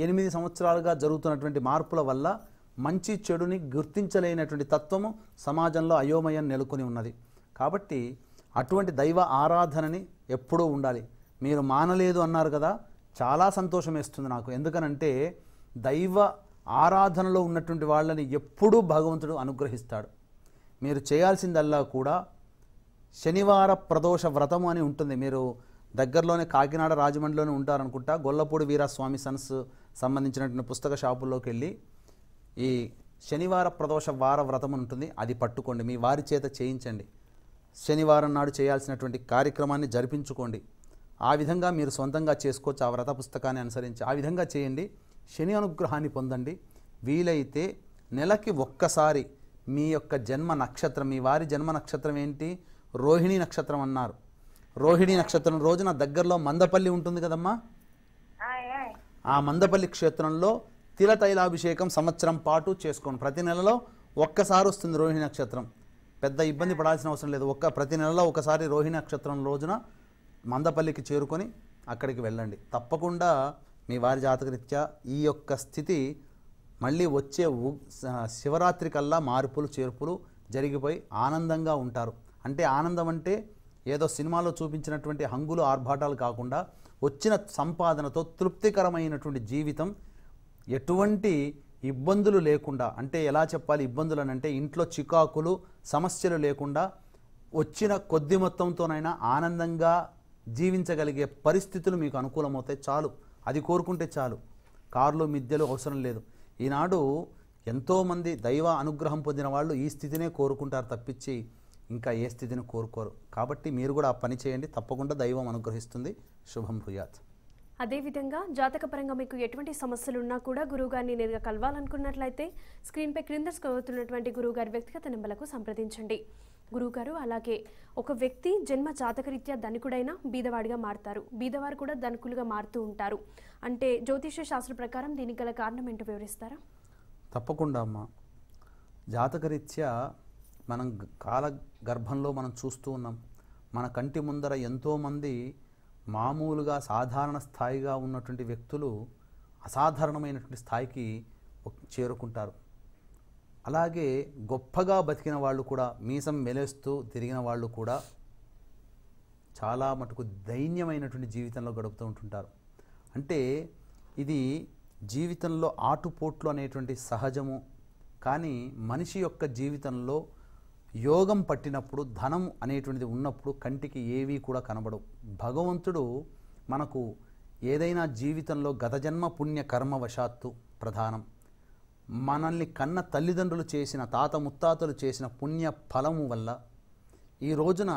8 సంవత్సరాలుగా జరుగుతున్నటువంటి మార్పుల వల్ల మంచి చెడుని గుర్తించలేనటువంటి తత్వము సమాజంలో అయోమయం నెలకొని ఉన్నది. కాబట్టి అటువంటి దైవ ఆరాధనని ఎప్పుడూ ఉండాలి. మీరు మానలేదు అన్నారు కదా, చాలా సంతోషం వేస్తుంది నాకు. ఎందుకనంటే దైవ ఆరాధనలో ఉన్నటువంటి వాళ్ళని ఎప్పుడూ భగవంతుడు అనుగ్రహిస్తాడు. మీరు చేయాల్సిందల్లా కూడా శనివార ప్రదోష వ్రతము అని ఉంటుంది. మీరు దగ్గరలోనే కాకినాడ, రాజమండ్రిలోనే ఉంటారనుకుంటా. గొల్లపూడి వీరాస్వామి సన్స్ సంబంధించినటువంటి పుస్తక షాపుల్లోకి వెళ్ళి ఈ శనివార ప్రదోష వార వ్రతం ఉంటుంది, అది పట్టుకోండి, మీ వారి చేత చేయించండి. శనివారం నాడు చేయాల్సినటువంటి కార్యక్రమాన్ని జరిపించుకోండి. ఆ విధంగా మీరు సొంతంగా చేసుకోవచ్చు. ఆ వ్రత పుస్తకాన్ని అనుసరించి ఆ విధంగా చేయండి. శని అనుగ్రహాన్ని పొందండి. వీలైతే నెలకి ఒక్కసారి మీ యొక్క జన్మ నక్షత్రం, మీ వారి జన్మ నక్షత్రం ఏంటి? రోహిణీ నక్షత్రం అన్నారు. రోహిణీ నక్షత్రం రోజున దగ్గరలో మందపల్లి ఉంటుంది కదమ్మా, ఆ మందపల్లి క్షేత్రంలో తిల తైలాభిషేకం సంవత్సరం పాటు చేసుకోండి. ప్రతి నెలలో ఒక్కసారి వస్తుంది రోహిణీ నక్షత్రం. పెద్ద ఇబ్బంది పడాల్సిన అవసరం లేదు. ప్రతి నెలలో ఒకసారి రోహిణీ నక్షత్రం రోజున మందపల్లికి చేరుకొని అక్కడికి వెళ్ళండి. తప్పకుండా మీ వారి జాతకరీత్యా ఈ యొక్క స్థితి మళ్ళీ వచ్చే శివరాత్రి కల్లా మార్పులు చేర్పులు జరిగిపోయి ఆనందంగా ఉంటారు. అంటే ఆనందం అంటే ఏదో సినిమాలో చూపించినటువంటి హంగులు ఆర్భాటాలు కాకుండా వచ్చిన సంపాదనతో తృప్తికరమైనటువంటి జీవితం, ఎటువంటి ఇబ్బందులు లేకుండా, అంటే ఎలా చెప్పాలి ఇబ్బందులు అని అంటే ఇంట్లో చికాకులు సమస్యలు లేకుండా వచ్చిన కొద్ది మొత్తంతోనైనా ఆనందంగా జీవించగలిగే పరిస్థితులు మీకు అనుకూలమవుతాయి. చాలు, అది కోరుకుంటే చాలు. కార్లు మిద్దెలు అవసరం లేదు. ఈనాడు ఎంతోమంది దైవ అనుగ్రహం పొందిన వాళ్ళు ఈ స్థితినే కోరుకుంటారు తప్పించి ఇంకా ఏ స్థితిని కోరుకోరు. కాబట్టి మీరు కూడా ఆ పని చేయండి, తప్పకుండా దైవం అనుగ్రహిస్తుంది. శుభం భూయాత్. అదేవిధంగా జాతకపరంగా మీకు ఎటువంటి సమస్యలు ఉన్నా కూడా గురువుగారిని నేరుగా కలవాలనుకున్నట్లయితే స్క్రీన్పై క్రింద స్క్రోల్ గురువుగారి వ్యక్తిగత నెంబర్లకు సంప్రదించండి. గురువుగారు, అలాగే ఒక వ్యక్తి జన్మ జాతకరీత్యా ధనికుడైనా బీదవాడిగా మారుతారు, బీదవారు కూడా ధనికులుగా మారుతూ ఉంటారు. అంటే జ్యోతిష శాస్త్ర ప్రకారం దీనికి గల కారణం ఏంటో వివరిస్తారా? తప్పకుండా అమ్మ. జాతకరీత్యా మనం కాల గర్భంలో మనం చూస్తూ ఉన్నాం. మన కంటి ముందర ఎంతోమంది మామూలుగా సాధారణ స్థాయిగా ఉన్నటువంటి వ్యక్తులు అసాధారణమైనటువంటి స్థాయికి చేరుకుంటారు. అలాగే గొప్పగా బతికిన వాళ్ళు కూడా, మీసం మెలేస్తూ తిరిగిన వాళ్ళు కూడా చాలా మటుకు దైన్యమైనటువంటి జీవితంలో గడుపుతూ ఉంటుంటారు. అంటే ఇది జీవితంలో ఆటుపోట్లు అనేటువంటి సహజము. కానీ మనిషి యొక్క జీవితంలో యోగం పట్టినప్పుడు, ధనం అనేటువంటిది ఉన్నప్పుడు కంటికి ఏవీ కూడా కనబడవు. భగవంతుడు మనకు ఏదైనా జీవితంలో గత జన్మ పుణ్య కర్మవశాత్తు ప్రధానం, మనల్ని కన్న తల్లిదండ్రులు చేసిన, తాత ముత్తాతలు చేసిన పుణ్య ఫలము వల్ల ఈ రోజున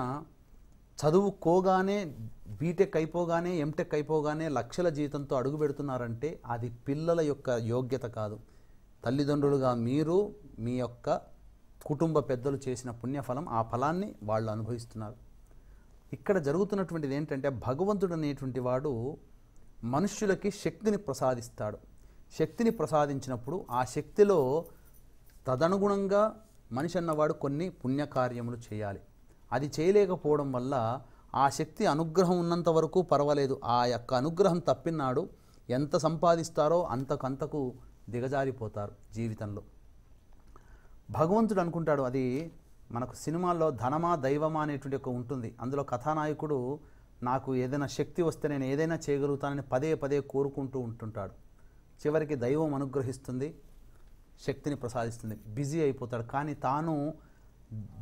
చదువుకోగానే, బీటెక్ అయిపోగానే, ఎంటెక్ అయిపోగానే లక్షల జీతంతో అడుగు పెడుతున్నారంటే అది పిల్లల యొక్క యోగ్యత కాదు. తల్లిదండ్రులుగా మీరు, మీ యొక్క కుటుంబ పెద్దలు చేసిన పుణ్యఫలం, ఆ ఫలాన్ని వాళ్ళు అనుభవిస్తున్నారు. ఇక్కడ జరుగుతున్నటువంటిది ఏంటంటే భగవంతుడు అనేటువంటి వాడు మనుష్యులకి శక్తిని ప్రసాదిస్తాడు. శక్తిని ప్రసాదించినప్పుడు ఆ శక్తిలో తదనుగుణంగా మనిషి అన్నవాడు కొన్ని పుణ్యకార్యములు చేయాలి. అది చేయలేకపోవడం వల్ల ఆ శక్తి అనుగ్రహం ఉన్నంత వరకు పర్వాలేదు, ఆ యొక్క అనుగ్రహం తప్పినాడు ఎంత సంపాదిస్తారో అంతకంతకు దిగజారిపోతారు జీవితంలో. భగవంతుడు అనుకుంటాడు, అది మనకు సినిమాల్లో ధనమా దైవమా అనేటువంటి ఒక ఉంటుంది. అందులో కథానాయకుడు నాకు ఏదైనా శక్తి వస్తే నేను ఏదైనా చేయగలుగుతానని పదే పదే కోరుకుంటూ ఉంటుంటాడు. చివరికి దైవం అనుగ్రహిస్తుంది, శక్తిని ప్రసాదిస్తుంది, బిజీ అయిపోతాడు. కానీ తాను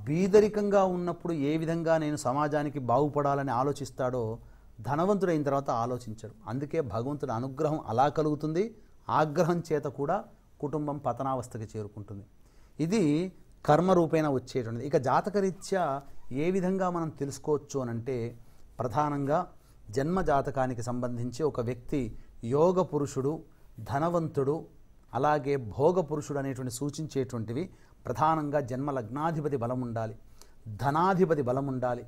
బీదరికంగా ఉన్నప్పుడు ఏ విధంగా నేను సమాజానికి బాగుపడాలని ఆలోచిస్తాడో ధనవంతుడైన తర్వాత ఆలోచించడు. అందుకే భగవంతుడి అనుగ్రహం అలా కలుగుతుంది, ఆగ్రహం చేత కూడా కుటుంబం పతనావస్థకి చేరుకుంటుంది. ఇది కర్మరూపేణ వచ్చేటువంటిది. ఇక జాతకరీత్యా ఏ విధంగా మనం తెలుసుకోవచ్చు అనంటే ప్రధానంగా జన్మ జాతకానికి సంబంధించి ఒక వ్యక్తి యోగ పురుషుడు, ధనవంతుడు, అలాగే భోగ పురుషుడు అనేటువంటి సూచించేటువంటివి ప్రధానంగా జన్మ లగ్నాధిపతి బలం ఉండాలి, ధనాధిపతి బలం ఉండాలి.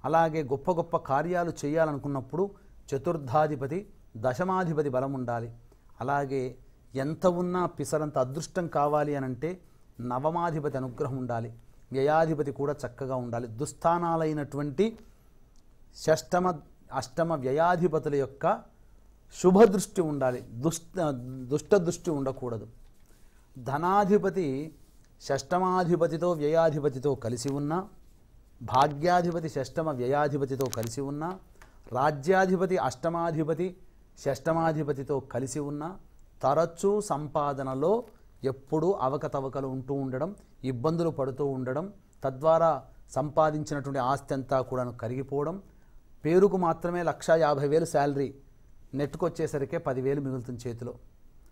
అలాగే గొప్ప గొప్ప కార్యాలు చేయాలనుకున్నప్పుడు చతుర్థాధిపతి, దశమాధిపతి బలం ఉండాలి. అలాగే ఎంత ఉన్నా పిసరంత అదృష్టం కావాలి అనంటే నవమాధిపతి అనుగ్రహం ఉండాలి, వ్యయాధిపతి కూడా చక్కగా ఉండాలి. దుస్థానాలైనటువంటి షష్టమ అష్టమ వ్యయాధిపతుల యొక్క శుభదృష్టి ఉండాలి, దుష్ట దృష్టి ఉండకూడదు. ధనాధిపతి షష్టమాధిపతితో వ్యయాధిపతితో కలిసి ఉన్నా, భాగ్యాధిపతి షష్టమ వ్యయాధిపతితో కలిసి ఉన్నా, రాజ్యాధిపతి అష్టమాధిపతి షష్టమాధిపతితో కలిసి ఉన్నా తరచూ సంపాదనలో ఎప్పుడూ అవకతవకలు ఉంటూ ఉండడం, ఇబ్బందులు పడుతూ ఉండడం, తద్వారా సంపాదించినటువంటి ఆస్తి అంతా కూడా కరిగిపోవడం, పేరుకు మాత్రమే 1,50,000 శాలరీ, నెట్టుకొచ్చేసరికి 10,000 మిగులుతుంది చేతిలో.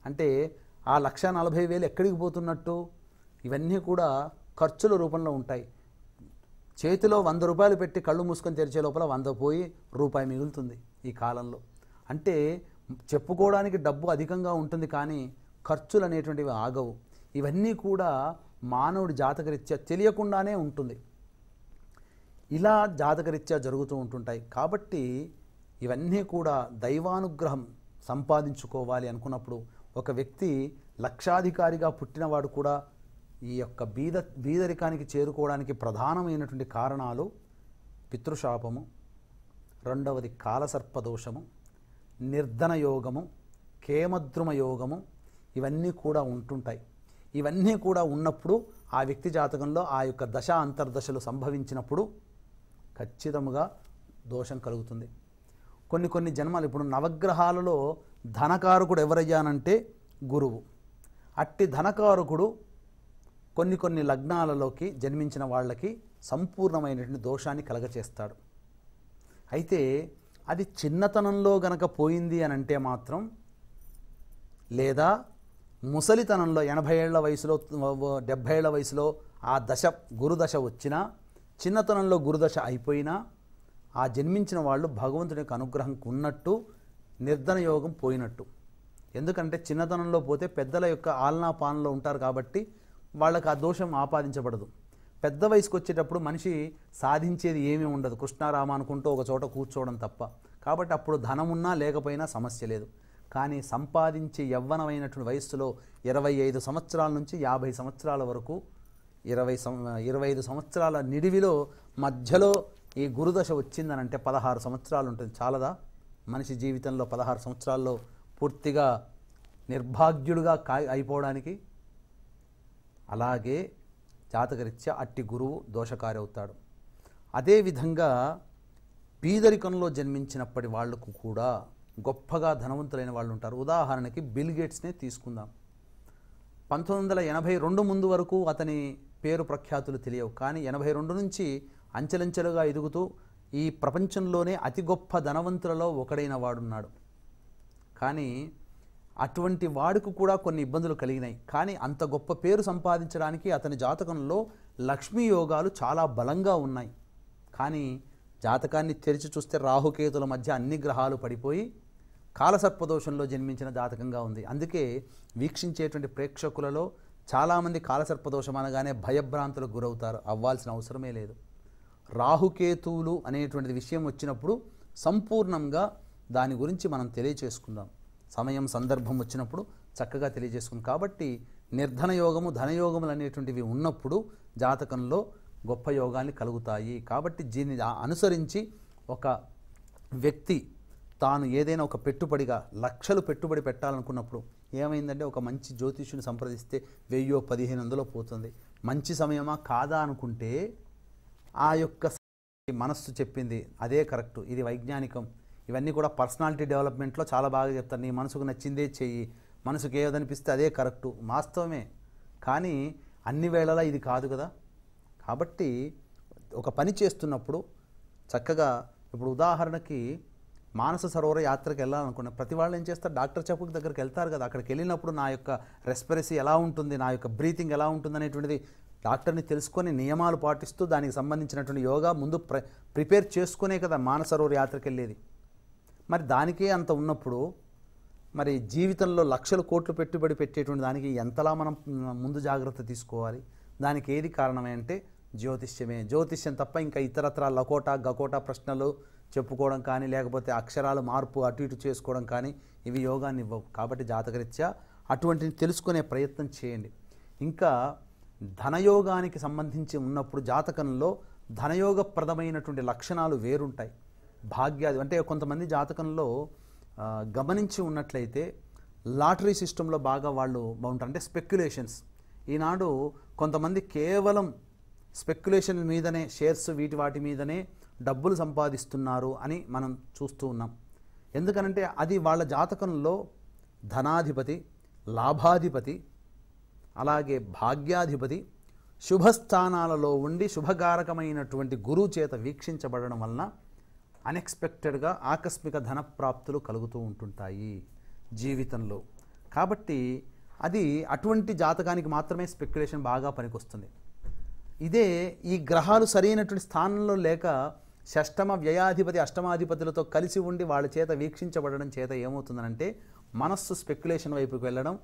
అంటే ఆ 1,40,000 ఎక్కడికి పోతున్నట్టు? ఇవన్నీ కూడా ఖర్చుల రూపంలో ఉంటాయి. చేతిలో 100 రూపాయలు పెట్టి కళ్ళు మూసుకొని తెరిచే లోపల 100 పోయి రూపాయి మిగులుతుంది ఈ కాలంలో. అంటే చెప్పుకోవడానికి డబ్బు అధికంగా ఉంటుంది కానీ ఖర్చులు అనేటువంటివి ఆగవు. ఇవన్నీ కూడా మానవుడి జాతకరీత్యా తెలియకుండానే ఉంటుంది. ఇలా జాతకరీత్యా జరుగుతూ ఉంటుంటాయి. కాబట్టి ఇవన్నీ కూడా దైవానుగ్రహం సంపాదించుకోవాలి అనుకున్నప్పుడు ఒక వ్యక్తి లక్షాధికారిగా పుట్టినవాడు కూడా ఈ యొక్క బీదరికానికి చేరుకోవడానికి ప్రధానమైనటువంటి కారణాలు పితృశాపము, రెండవది కాలసర్పదోషము, నిర్ధన యోగము, కేమద్రుమ యోగము, ఇవన్నీ కూడా ఉంటుంటాయి. ఇవన్నీ కూడా ఉన్నప్పుడు ఆ వ్యక్తి జాతకంలో ఆ యొక్క దశ అంతర్దశలు సంభవించినప్పుడు ఖచ్చితంగా దోషం కలుగుతుంది. కొన్ని జన్మలు, ఇప్పుడు నవగ్రహాలలో ధనకారకుడు ఎవరయ్యానంటే గురువు. అట్టి ధనకారకుడు కొన్ని లగ్నాలలోకి జన్మించిన వాళ్ళకి సంపూర్ణమైనటువంటి దోషాన్ని కలగచేస్తాడు. అయితే అది చిన్నతనంలో గనక పోయింది అని అంటే మాత్రం, లేదా ముసలితనంలో 80 ఏళ్ల వయసులో 70 ఏళ్ల వయసులో ఆ దశ గురుదశ వచ్చినా, చిన్నతనంలో గురుదశ అయిపోయినా ఆ జన్మించిన వాళ్ళు భగవంతుని యొక్క అనుగ్రహం ఉన్నట్టు, నిర్ధన యోగం పోయినట్టు. ఎందుకంటే చిన్నతనంలో పోతే పెద్దల యొక్క ఆలనా పాలనలో ఉంటారు కాబట్టి వాళ్ళకి ఆ దోషం ఆపాదించబడదు. పెద్ద వయసుకు వచ్చేటప్పుడు మనిషి సాధించేది ఏమీ ఉండదు, కృష్ణారామ అనుకుంటూ ఒక చోట కూర్చోవడం తప్ప. కాబట్టి అప్పుడు ధనమున్నా లేకపోయినా సమస్య లేదు. కానీ సంపాదించే యవ్వనమైనటువంటి వయస్సులో 25 సంవత్సరాల నుంచి 50 సంవత్సరాల వరకు, 25 సంవత్సరాల నిడివిలో మధ్యలో ఈ గురుదశ వచ్చిందనంటే 16 సంవత్సరాలు ఉంటుంది. చాలదా మనిషి జీవితంలో 16 సంవత్సరాల్లో పూర్తిగా నిర్భాగ్యుడుగా అయిపోవడానికి? అలాగే జాతకరీత్యా అట్టి గురువు దోషకారి అవుతాడు. అదేవిధంగా బీదరికంలో జన్మించినప్పటి వాళ్లకు కూడా గొప్పగా ధనవంతులైన వాళ్ళు ఉంటారు. ఉదాహరణకి బిల్ గేట్స్నే తీసుకుందాం. 1982 ముందు వరకు అతని పేరు ప్రఖ్యాతులు తెలియవు. కానీ 82 నుంచి అంచెలంచెలుగా ఎదుగుతూ ఈ ప్రపంచంలోనే అతి గొప్ప ధనవంతులలో ఒకడైన వాడున్నాడు. కానీ అటువంటి వాడికి కూడా కొన్ని ఇబ్బందులు కలిగినాయి. కానీ అంత గొప్ప పేరు సంపాదించడానికి అతని జాతకంలో లక్ష్మీ యోగాలు చాలా బలంగా ఉన్నాయి. కానీ జాతకాన్ని తెరిచి చూస్తే రాహుకేతుల మధ్య అన్ని గ్రహాలు పడిపోయి కాలసర్పదోషంలో జన్మించిన జాతకంగా ఉంది. అందుకే వీక్షించేటువంటి ప్రేక్షకులలో చాలామంది కాలసర్పదోషం అనగానే భయభ్రాంతులకు గురవుతారు. అవ్వాల్సిన అవసరమే లేదు. రాహుకేతువులు అనేటువంటి విషయం వచ్చినప్పుడు సంపూర్ణంగా దాని గురించి మనం తెలియచేసుకుందాం. సమయం సందర్భం వచ్చినప్పుడు చక్కగా తెలియజేసుకుందాం. కాబట్టి నిర్ధన యోగము, ధనయోగములు అనేటువంటివి ఉన్నప్పుడు జాతకంలో గొప్ప యోగాన్ని కలుగుతాయి. కాబట్టి దీన్ని అనుసరించి ఒక వ్యక్తి తాను ఏదైనా ఒక పెట్టుబడిగా లక్షలు పెట్టుబడి పెట్టాలనుకున్నప్పుడు ఏమైందంటే, ఒక మంచి జ్యోతిష్యుని సంప్రదిస్తే 1000-1500 పోతుంది. మంచి సమయమా కాదా అనుకుంటే ఆ యొక్క మనస్సు చెప్పింది అదే కరెక్టు, ఇది వైజ్ఞానికం. ఇవన్నీ కూడా పర్సనాలిటీ డెవలప్మెంట్లో చాలా బాగా చెప్తారు. నీ మనసుకు నచ్చిందే చెయ్యి, మనసుకు ఏదనిపిస్తే అదే కరెక్టు, వాస్తవమే. కానీ అన్ని వేళలా ఇది కాదు కదా. కాబట్టి ఒక పని చేస్తున్నప్పుడు చక్కగా, ఇప్పుడు ఉదాహరణకి మానస సరోవర యాత్రకు వెళ్ళాలనుకున్న ప్రతి వాళ్ళు ఏం చేస్తారు, డాక్టర్ చెప్పుల దగ్గరికి వెళ్తారు కదా. అక్కడికి వెళ్ళినప్పుడు నా యొక్క రెస్పిరసీ ఎలా ఉంటుంది, నా యొక్క బ్రీతింగ్ ఎలా ఉంటుంది అనేటువంటిది డాక్టర్ని తెలుసుకొని నియమాలు పాటిస్తూ దానికి సంబంధించినటువంటి యోగా ముందు ప్రిపేర్ చేసుకునే కదా మానస సరోవర యాత్రకు వెళ్ళేది. మరి దానికే అంత ఉన్నప్పుడు మరి జీవితంలో లక్షల కోట్లు పెట్టుబడి పెట్టేటువంటి దానికి ఎంతలా మనం ముందు జాగ్రత్త తీసుకోవాలి? దానికి ఏది కారణమే అంటే జ్యోతిష్యమే. జ్యోతిష్యం తప్ప ఇంకా ఇతరత్ర లకోటా గకోటా ప్రశ్నలు చెప్పుకోవడం కానీ, లేకపోతే అక్షరాలు మార్పు అటు ఇటు చేసుకోవడం కానీ ఇవి యోగాన్ని ఇవ్వవు. కాబట్టి జాతకరీత్యా అటువంటిని తెలుసుకునే ప్రయత్నం చేయండి. ఇంకా ధనయోగానికి సంబంధించి ఉన్నప్పుడు జాతకంలో ధనయోగప్రదమైనటువంటి లక్షణాలు వేరుంటాయి. భాగ్యాది అంటే కొంతమంది జాతకంలో గమనించి ఉన్నట్లయితే లాటరీ సిస్టంలో బాగా వాళ్ళు బాగుంటారు. అంటే స్పెక్యులేషన్స్. ఈనాడు కొంతమంది కేవలం స్పెక్యులేషన్ మీదనే, షేర్స్ వాటి మీదనే డబ్బులు సంపాదిస్తున్నారు అని మనం చూస్తూ ఉన్నాం. ఎందుకనంటే అది వాళ్ళ జాతకంలో ధనాధిపతి, లాభాధిపతి, అలాగే భాగ్యాధిపతి శుభస్థానాలలో ఉండి శుభకారకమైనటువంటి గురువు చేత వీక్షించబడడం వలన అన్ఎక్స్పెక్టెడ్గా ఆకస్మిక ధనప్రాప్తులు కలుగుతూ ఉంటుంటాయి జీవితంలో. కాబట్టి అది అటువంటి జాతకానికి మాత్రమే స్పెక్యులేషన్ బాగా పనికొస్తుంది. ఇదే ఈ గ్రహాలు సరైనటువంటి స్థానంలో లేక షష్టమ వ్యయాధిపతి అష్టమాధిపతులతో కలిసి ఉండి వాళ్ళ చేత వీక్షించబడడం చేత ఏమవుతుందనంటే మనస్సు స్పెక్యులేషన్ వైపుకి వెళ్ళడం,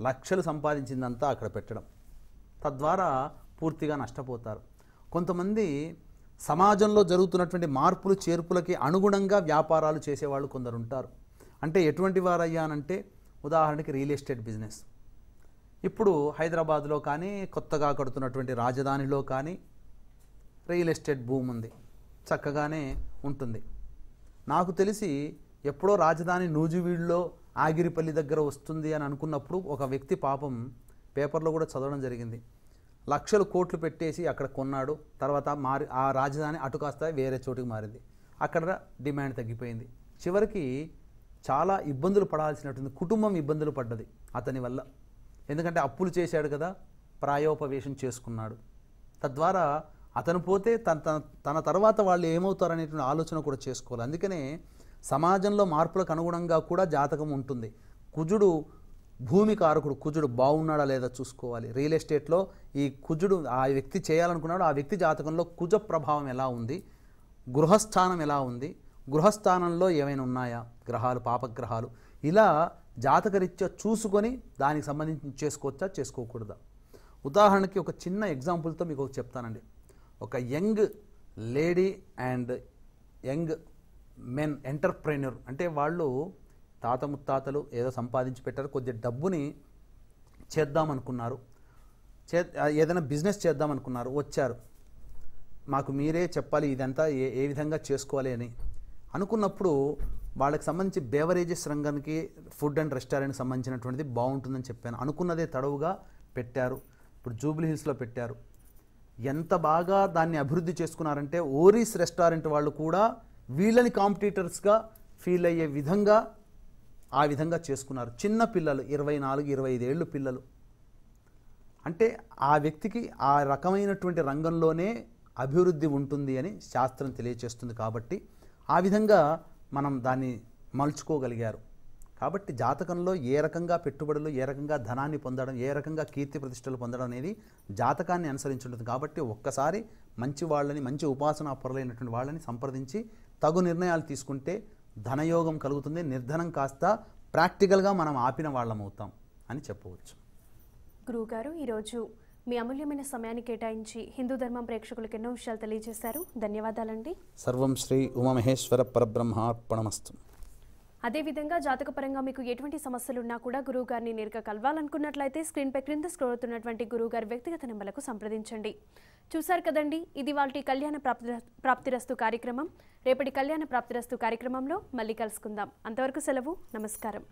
లక్షలు సంపాదించిందంతా అక్కడ పెట్టడం, తద్వారా పూర్తిగా నష్టపోతారు. కొంతమంది సమాజంలో జరుగుతున్నటువంటి మార్పులు చేర్పులకి అనుగుణంగా వ్యాపారాలు చేసేవాళ్ళు కొందరు ఉంటారు. అంటే ఎటువంటి వారయ్యానంటే ఉదాహరణకి రియల్ ఎస్టేట్ బిజినెస్. ఇప్పుడు హైదరాబాద్లో కానీ కొత్తగా కడుతున్నటువంటి రాజధానిలో కానీ రియల్ ఎస్టేట్ భూమి ఉంది, చక్కగానే ఉంటుంది. నాకు తెలిసి ఎప్పుడో రాజధాని నూజివీడులో ఆగిరిపల్లి దగ్గర వస్తుంది అని అనుకున్నప్పుడు ఒక వ్యక్తి పాపం పేపర్లో కూడా చదవడం జరిగింది, లక్షలు కోట్లు పెట్టేసి అక్కడ కొన్నాడు, తర్వాత ఆ రాజధాని అటు కాస్త వేరే చోటుకి మారింది, అక్కడ డిమాండ్ తగ్గిపోయింది, చివరికి చాలా ఇబ్బందులు పడాల్సినటువంటి కుటుంబం ఇబ్బందులు పడ్డది అతని వల్ల. ఎందుకంటే అప్పులు చేశాడు కదా, ప్రాయోపవేశం చేసుకున్నాడు. తద్వారా అతను పోతే తన తర్వాత వాళ్ళు ఏమవుతారనేటువంటి ఆలోచన కూడా చేసుకోవాలి. అందుకనే సమాజంలో మార్పులకు అనుగుణంగా కూడా జాతకం ఉంటుంది. కుజుడు భూమి కారకుడు, కుజుడు బాగున్నాడా లేదా చూసుకోవాలి. రియల్ ఎస్టేట్లో ఈ కుజుడు ఆ వ్యక్తి చేయాలనుకున్నాడు, ఆ వ్యక్తి జాతకంలో కుజ ప్రభావం ఎలా ఉంది, గృహస్థానం ఎలా ఉంది, గృహస్థానంలో ఏమైనా ఉన్నాయా గ్రహాలు, పాపగ్రహాలు, ఇలా జాతకరీత్యా చూసుకొని దానికి సంబంధించి చేసుకోవచ్చా చేసుకోకూడదా. ఉదాహరణకి ఒక చిన్న ఎగ్జాంపుల్తో మీకు చెప్తానండి. ఒక young lady and young men entrepreneur, అంటే వాళ్ళు తాత ముత్తాతలు ఏదో సంపాదించి పెట్టారు, కొద్ది డబ్బుని చేద్దామనుకున్నారు, ఏదైనా బిజినెస్ చేద్దామనుకున్నారు, వచ్చారు, మాకు మీరే చెప్పాలి ఇదంతా ఏ విధంగా చేసుకోవాలి అని అనుకున్నప్పుడు వాళ్ళకి సంబంధించి బేవరేజెస్ రంగానికి, ఫుడ్ అండ్ రెస్టారెంట్కి సంబంధించినటువంటిది బాగుంటుందని చెప్పాను. అనుకున్నదే తడవుగా పెట్టారు. ఇప్పుడు జూబ్లీ హిల్స్లో పెట్టారు. ఎంత బాగా దాన్ని అభివృద్ధి చేసుకున్నారంటే ఓరీస్ రెస్టారెంట్ వాళ్ళు కూడా వీళ్ళని కాంపిటీటర్స్గా ఫీల్ అయ్యే విధంగా ఆ విధంగా చేసుకున్నారు. చిన్న పిల్లలు, 24-25 ఏళ్ళు పిల్లలు. అంటే ఆ వ్యక్తికి ఆ రకమైనటువంటి రంగంలోనే అభివృద్ధి ఉంటుంది అని శాస్త్రం తెలియచేస్తుంది. కాబట్టి ఆ విధంగా మనం దాన్ని మలుచుకోగలిగారు. కాబట్టి జాతకంలో ఏ రకంగా పెట్టుబడులు, ఏ రకంగా ధనాన్ని పొందడం, ఏ రకంగా కీర్తి ప్రతిష్టలు పొందడం అనేది జాతకాన్ని అనుసరించి ఉంటుంది. కాబట్టి ఒక్కసారి మంచి వాళ్ళని, మంచి ఉపాసనా పరులైనటువంటి వాళ్ళని సంప్రదించి తగు నిర్ణయాలు తీసుకుంటే ధనయోగం కలుగుతుంది. నిర్ధనం కాస్త ప్రాక్టికల్గా మనం ఆపిన వాళ్ళం అవుతాం అని చెప్పవచ్చు. గురువుగారు, ఈరోజు మీ అమూల్యమైన సమయాన్ని కేటాయించి హిందూ ధర్మం ప్రేక్షకులకు ఎన్నో విషయాలు తెలియజేశారు. ధన్యవాదాలండి. సర్వం శ్రీ ఉమామహేశ్వర పరబ్రహ్మార్పణమస్తు. అదేవిధంగా జాతకపరంగా మీకు ఎటువంటి సమస్యలు ఉన్నా కూడా గురువు గారిని నేరుగా కలవాలనుకున్నట్లయితే స్క్రీన్పై క్రింద స్క్రోల్ అవుతున్నటువంటి గురువు గారి వ్యక్తిగత నెంబర్లకు సంప్రదించండి. చూశారు కదండి, ఇది వాళ్ళ కళ్యాణ ప్రాప్తిరస్తు కార్యక్రమం. రేపటి కళ్యాణ ప్రాప్తిరస్తు కార్యక్రమంలో మళ్ళీ కలుసుకుందాం. అంతవరకు సెలవు. నమస్కారం.